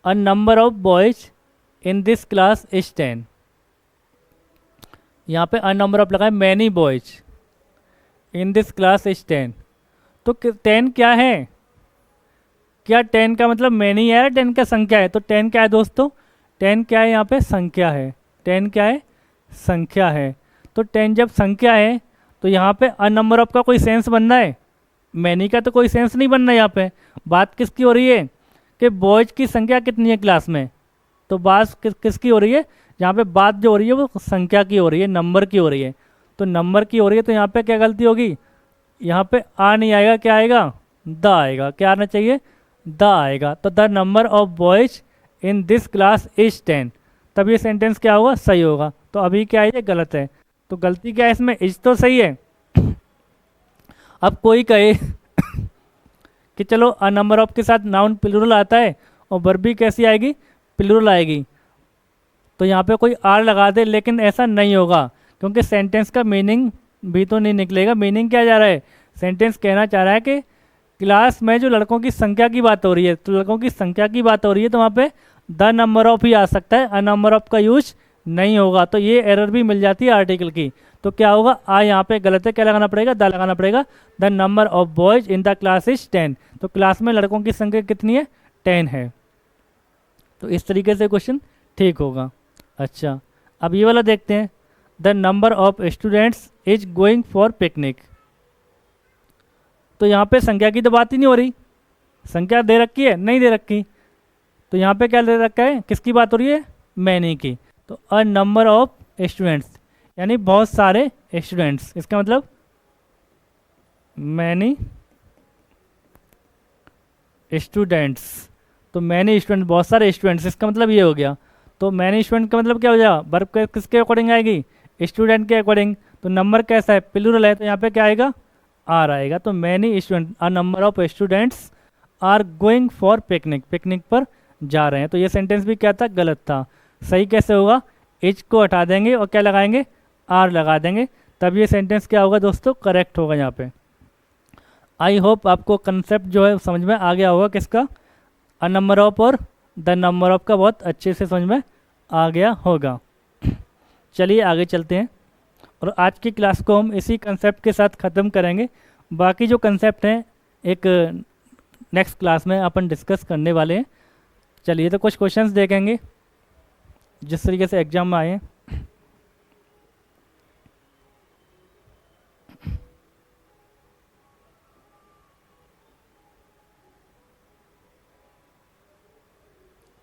अ number of boys in this class is 10। यहाँ पे अ नंबर ऑफ लगा है, many boys in this class is 10। तो 10 क्या है, क्या 10 का मतलब मैनी है, 10 का संख्या है। तो 10 क्या है दोस्तों, 10 क्या है यहाँ पे, संख्या है। 10 क्या है, संख्या है। तो 10 जब संख्या है तो यहाँ पे अ नंबर ऑफ का कोई सेंस बनना है, मैनी का तो कोई सेंस नहीं बनना यहाँ पे। बात किसकी हो रही है कि बॉयज की संख्या कितनी है क्लास में। तो बात किसकी हो रही है, यहाँ पे बात जो हो रही है वो संख्या की हो रही है, नंबर की हो रही है। तो नंबर की हो रही है तो यहाँ पे क्या गलती होगी, यहाँ पे आ नहीं आएगा, क्या आएगा, द आएगा। क्या आना चाहिए, द आएगा। तो the number of boys in this class is 10, तब ये सेंटेंस क्या होगा, सही होगा। तो अभी क्या है, ये गलत है। तो गलती क्या है इसमें, इज तो सही है। अब कोई कहे कि चलो अ नंबर ऑफ के साथ नाउन प्लूरल आता है और वर्ब भी कैसी आएगी, प्लूरल आएगी, तो यहाँ पे कोई आर लगा दे, लेकिन ऐसा नहीं होगा क्योंकि सेंटेंस का मीनिंग भी तो नहीं निकलेगा। मीनिंग क्या जा रहा है, सेंटेंस कहना चाह रहा है कि क्लास में जो लड़कों की संख्या की बात हो रही है, तो लड़कों की संख्या की बात हो रही है तो वहाँ पे द नंबर ऑफ ही आ सकता है, अ नंबर ऑफ का यूज नहीं होगा। तो ये एरर भी मिल जाती है आर्टिकल की। तो क्या होगा, आ यहाँ पे गलत है, क्या लगाना पड़ेगा, द लगाना पड़ेगा। The number of boys in the class is 10, तो क्लास में लड़कों की संख्या कितनी है, 10 है। तो इस तरीके से क्वेश्चन ठीक होगा। अच्छा, अब ये वाला देखते हैं, the number of students is going for picnic. तो यहाँ पे संख्या की तो बात ही नहीं हो रही, संख्या दे रखी है, नहीं दे रखी। तो यहाँ पे क्या दे रखा है, किसकी बात हो रही है, मैनी की। तो अ नंबर ऑफ स्टूडेंट्स यानी बहुत सारे स्टूडेंट्स, इसका मतलब मैनी स्टूडेंट्स। तो मैनी स्टूडेंट, बहुत सारे स्टूडेंट्स, इसका मतलब ये हो गया। तो मैनी स्टूडेंट का मतलब क्या हो जाएगा, वर्ब किसके अकॉर्डिंग आएगी, स्टूडेंट के अकॉर्डिंग। तो नंबर कैसा है, प्लूरल है, तो यहाँ पे क्या आएगा, आर आएगा। तो many student, a number of students are going for picnic, picnic पर जा रहे हैं। तो ये सेंटेंस भी क्या था, गलत था। सही कैसे होगा, एच को हटा देंगे और क्या लगाएंगे, आर लगा देंगे, तब ये सेंटेंस क्या होगा दोस्तों, करेक्ट होगा यहाँ पे। आई होप आपको कंसेप्ट जो है समझ में आ गया होगा किसका, अ नंबर ऑफ और द नंबर ऑफ का बहुत अच्छे से समझ में आ गया होगा। चलिए आगे चलते हैं और आज की क्लास को हम इसी कंसेप्ट के साथ ख़त्म करेंगे। बाकी जो कंसेप्ट हैं एक नेक्स्ट क्लास में अपन डिस्कस करने वाले हैं। चलिए तो कुछ क्वेश्चंस देखेंगे जिस तरीके से एग्जाम में आए हैं।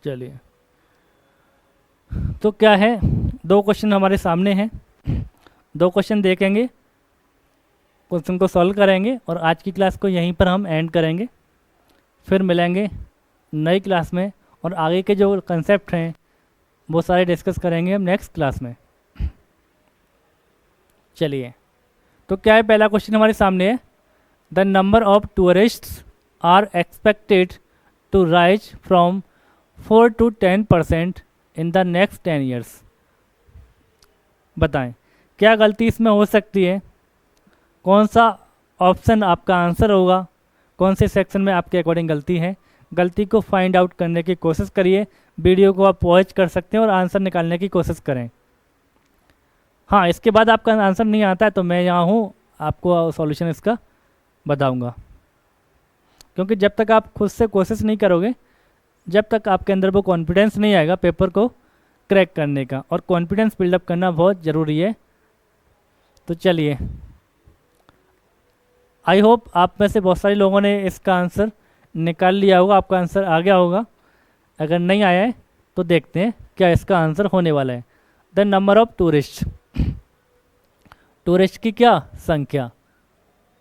चलिए तो क्या है, दो क्वेश्चन हमारे सामने हैं, दो क्वेश्चन देखेंगे, क्वेश्चन को सॉल्व करेंगे और आज की क्लास को यहीं पर हम एंड करेंगे। फिर मिलेंगे नई क्लास में और आगे के जो कंसेप्ट हैं वो सारे डिस्कस करेंगे हम नेक्स्ट क्लास में। चलिए तो क्या है, पहला क्वेश्चन हमारे सामने है, the number of tourists are expected to rise from 4 to 10% in the next 10 years। बताएं क्या गलती इसमें हो सकती है, कौन सा ऑप्शन आपका आंसर होगा, कौन से सेक्शन में आपके अकॉर्डिंग गलती है। गलती को फाइंड आउट करने की कोशिश करिए, वीडियो को आप वॉच कर सकते हैं और आंसर निकालने की कोशिश करें। हाँ, इसके बाद आपका आंसर नहीं आता है तो मैं यहाँ हूँ, आपको सॉल्यूशन इसका बताऊँगा। क्योंकि जब तक आप खुद से कोशिश नहीं करोगे, जब तक आपके अंदर वो कॉन्फिडेंस नहीं आएगा पेपर को क्रैक करने का, और कॉन्फिडेंस बिल्डअप करना बहुत ज़रूरी है। तो चलिए, आई होप आप में से बहुत सारे लोगों ने इसका आंसर निकाल लिया होगा, आपका आंसर आ गया होगा। अगर नहीं आया है तो देखते हैं क्या इसका आंसर होने वाला है। The number of tourist, tourist की क्या संख्या,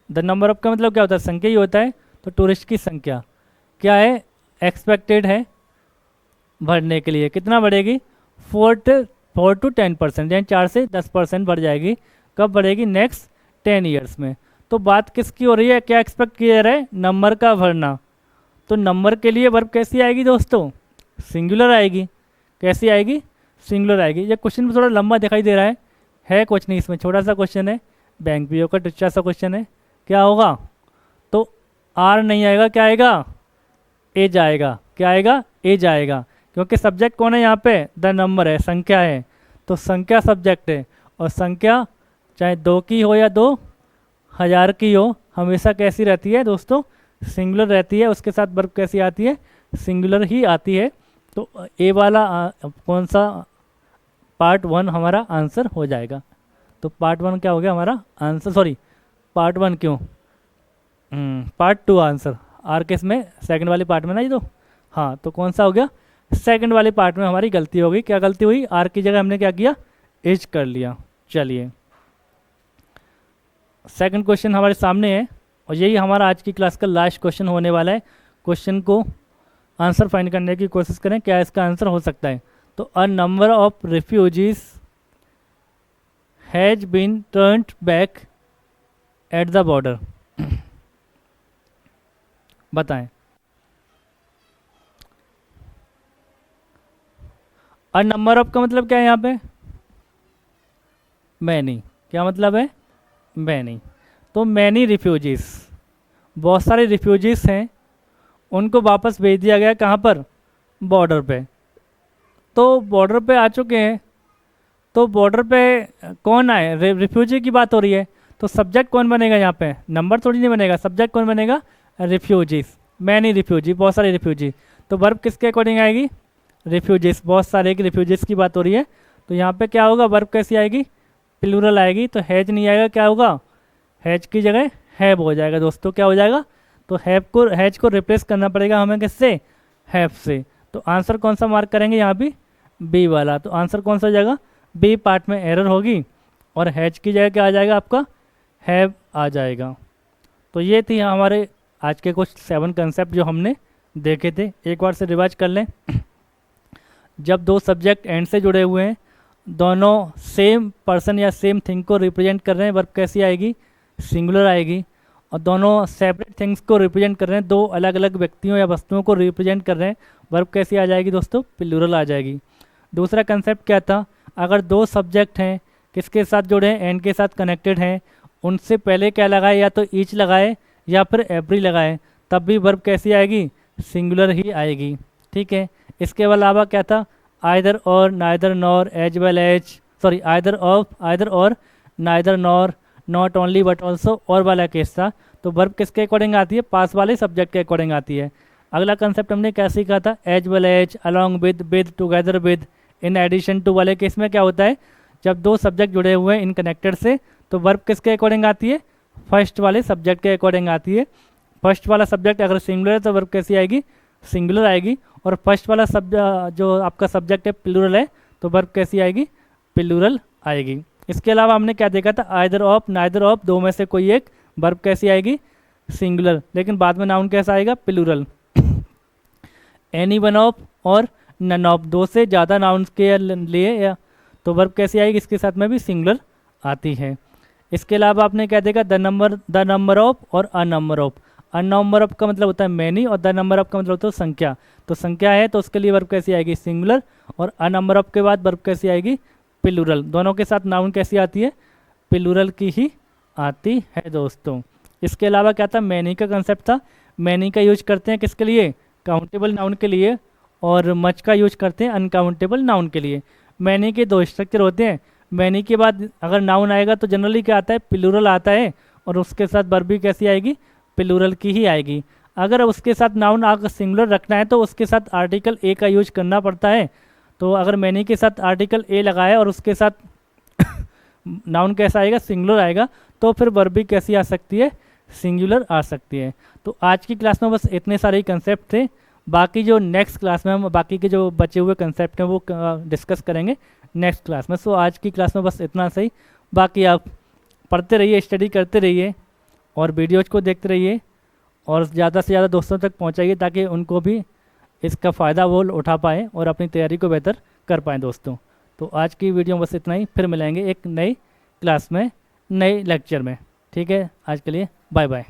द नंबर ऑफ का मतलब क्या होता है, संख्या ही होता है। तो टूरिस्ट की संख्या क्या है, एक्सपेक्टेड है बढ़ने के लिए, कितना बढ़ेगी, 4 to 10%, यानी 4 से 10% बढ़ जाएगी। कब बढ़ेगी, नेक्स्ट 10 years में। तो बात किसकी हो रही है, क्या एक्सपेक्ट किया जा रहा है, नंबर का बढ़ना। तो नंबर के लिए वर्ब कैसी आएगी दोस्तों, सिंगुलर आएगी। कैसी आएगी, सिंगुलर आएगी। ये क्वेश्चन थोड़ा लंबा दिखाई दे रहा है कुछ नहीं इसमें, छोटा सा क्वेश्चन है, बैंक पीओ का टुच्चा सा क्वेश्चन है। क्या होगा, तो आर नहीं आएगा, क्या आएगा, एज आएगा। क्या आएगा, एज आएगा, क्योंकि सब्जेक्ट कौन है यहाँ पे, द नंबर है, संख्या है। तो संख्या सब्जेक्ट है, और संख्या चाहे 2 की हो या 2000 की हो, हमेशा कैसी रहती है दोस्तों, सिंगुलर रहती है। उसके साथ वर्ब कैसी आती है, सिंगुलर ही आती है। तो ए वाला कौन सा, पार्ट 1 हमारा आंसर हो जाएगा। तो पार्ट 1 क्या हो गया हमारा आंसर, सॉरी पार्ट 1 क्यों, पार्ट 2 आंसर आर के इसमें सेकंड वाले पार्ट में ना ये तो। हाँ, तो कौन सा हो गया, सेकंड वाले पार्ट में हमारी गलती हो गई। क्या गलती हुई, आर की जगह हमने क्या किया, इज कर लिया। चलिए सेकंड क्वेश्चन हमारे सामने है और यही हमारा आज की क्लास का लास्ट क्वेश्चन होने वाला है। क्वेश्चन को आंसर फाइंड करने की कोशिश करें, क्या इसका आंसर हो सकता है। तो a number of refugees has been turned back at the border. बताएं। अ नंबर ऑफ का मतलब क्या है यहाँ पे, मैनी। क्या मतलब है, मैनी। तो मैनी रिफ्यूजीज, बहुत सारे रिफ्यूजीज हैं, उनको वापस भेज दिया गया कहाँ पर, बॉर्डर पे। तो बॉर्डर पे आ चुके हैं, तो बॉर्डर पे कौन आए, रिफ्यूजी की बात हो रही है, तो सब्जेक्ट कौन बनेगा यहाँ पे, नंबर थोड़ी नहीं बनेगा, सब्जेक्ट कौन बनेगा, रिफ्यूजीज, मैनी रिफ्यूजी, बहुत सारे रिफ्यूजी। तो वर्ब किसके अकॉर्डिंग आएगी, रिफ्यूजीज, बहुत सारे की रिफ्यूजीज की बात हो रही है। तो यहाँ पे क्या होगा, वर्ब कैसी आएगी, प्लूरल आएगी। तो हैज नहीं आएगा, क्या होगा, हैज की जगह हैव हो जाएगा दोस्तों। क्या हो जाएगा, तो हैज को रिप्लेस करना पड़ेगा हमें किससे, हैव से। तो आंसर कौन सा मार्क करेंगे यहाँ भी, बी वाला। तो आंसर कौन सा हो जाएगा, बी पार्ट में एरर होगी और हैज की जगह क्या आ जाएगा आपका, हैव आ जाएगा। तो ये थी हमारे आज के कुछ 7 कंसेप्ट जो हमने देखे थे। एक बार से रिवाइज कर लें। जब दो सब्जेक्ट एंड से जुड़े हुए हैं, दोनों सेम पर्सन या सेम थिंग को रिप्रेजेंट कर रहे हैं, वर्ब कैसी आएगी, सिंगुलर आएगी। और दोनों सेपरेट थिंग्स को रिप्रेजेंट कर रहे हैं, दो अलग अलग व्यक्तियों या वस्तुओं को रिप्रेजेंट कर रहे हैं, वर्ब कैसी आ जाएगी दोस्तों, प्लूरल आ जाएगी। दूसरा कंसेप्ट क्या था, अगर दो सब्जेक्ट हैं, किसके साथ जुड़े हैं, एंड के साथ कनेक्टेड हैं, उनसे पहले क्या लगाए, या तो ईच लगाए या फिर एवरी लगाए, तब भी वर्ब कैसी आएगी, सिंगुलर ही आएगी। ठीक है। इसके अलावा क्या था, either or, neither nor, as well as, sorry either of, either or, neither nor, not only but also, और वाला केस था। तो वर्ब किसके अकॉर्डिंग आती है, पास वाले सब्जेक्ट के अकॉर्डिंग आती है। अगला कंसेप्ट हमने क्या सीखा था, as well as, along with, together with, in addition to वाले केस में क्या होता है, जब दो सब्जेक्ट जुड़े हुए हैं इन कनेक्टेड से, तो वर्ब किसके अकॉर्डिंग आती है, फर्स्ट वाले सब्जेक्ट के अकॉर्डिंग आती है। फर्स्ट वाला सब्जेक्ट अगर सिंगुलर है तो वर्ब कैसी आएगी, सिंगुलर आएगी। और फर्स्ट वाला जो आपका सब्जेक्ट है प्लूरल है, तो वर्ब कैसी आएगी, प्लूरल आएगी। इसके अलावा हमने क्या देखा था, आइदर ऑफ, नाइदर ऑफ, दो में से कोई एक, वर्ब कैसी आएगी, सिंगुलर, लेकिन बाद में नाउन कैसा आएगा, प्लूरल। एनी वन ऑफ और नन ऑफ, दो से ज़्यादा नाउन्स के लिए या, तो वर्ब कैसी आएगी, इसके साथ में भी सिंगुलर आती है। इसके अलावा आपने क्या देखा, द नंबर ऑफ और अ number of. A number of का मतलब होता है मैनी और द नंबर ऑफ का मतलब होता है संख्या। तो संख्या है तो उसके लिए वर्ब कैसी आएगी, सिंगुलर, और अ नंबर ऑफ के बाद वर्ब कैसी आएगी, प्लूरल। दोनों के साथ नाउन कैसी आती है, प्लूरल की ही आती है दोस्तों। इसके अलावा क्या था, मैनी का कंसेप्ट था। मैनी का यूज करते हैं किसके लिए, काउंटेबल नाउन के लिए, और मच का यूज करते हैं अनकाउंटेबल नाउन के लिए। मैनी के दो स्ट्रक्चर होते हैं। मैनी के बाद अगर नाउन आएगा तो जनरली क्या आता है, प्लूरल आता है, और उसके साथ वर्ब भी कैसी आएगी, प्लूरल की ही आएगी। अगर उसके साथ नाउन अगर सिंगुलर रखना है तो उसके साथ आर्टिकल ए का यूज करना पड़ता है। तो अगर मैनी के साथ आर्टिकल ए लगाए और उसके साथ नाउन कैसा आएगा, सिंगुलर आएगा, तो फिर वर्ब भी कैसी आ सकती है, सिंगुलर आ सकती है। तो आज की क्लास में बस इतने सारे कंसेप्ट थे। बाकी जो नेक्स्ट क्लास में हम बाकी के जो बचे हुए कंसेप्ट हैं वो डिस्कस करेंगे नेक्स्ट क्लास में। सो आज की क्लास में बस इतना सही। बाकी आप पढ़ते रहिए, स्टडी करते रहिए और वीडियोज़ को देखते रहिए और ज़्यादा से ज़्यादा दोस्तों तक पहुंचाइए ताकि उनको भी इसका फ़ायदा वो उठा पाएँ और अपनी तैयारी को बेहतर कर पाएँ दोस्तों। तो आज की वीडियो में बस इतना ही, फिर मिलेंगे एक नई क्लास में, नए लेक्चर में। ठीक है, आज के लिए बाय बाय।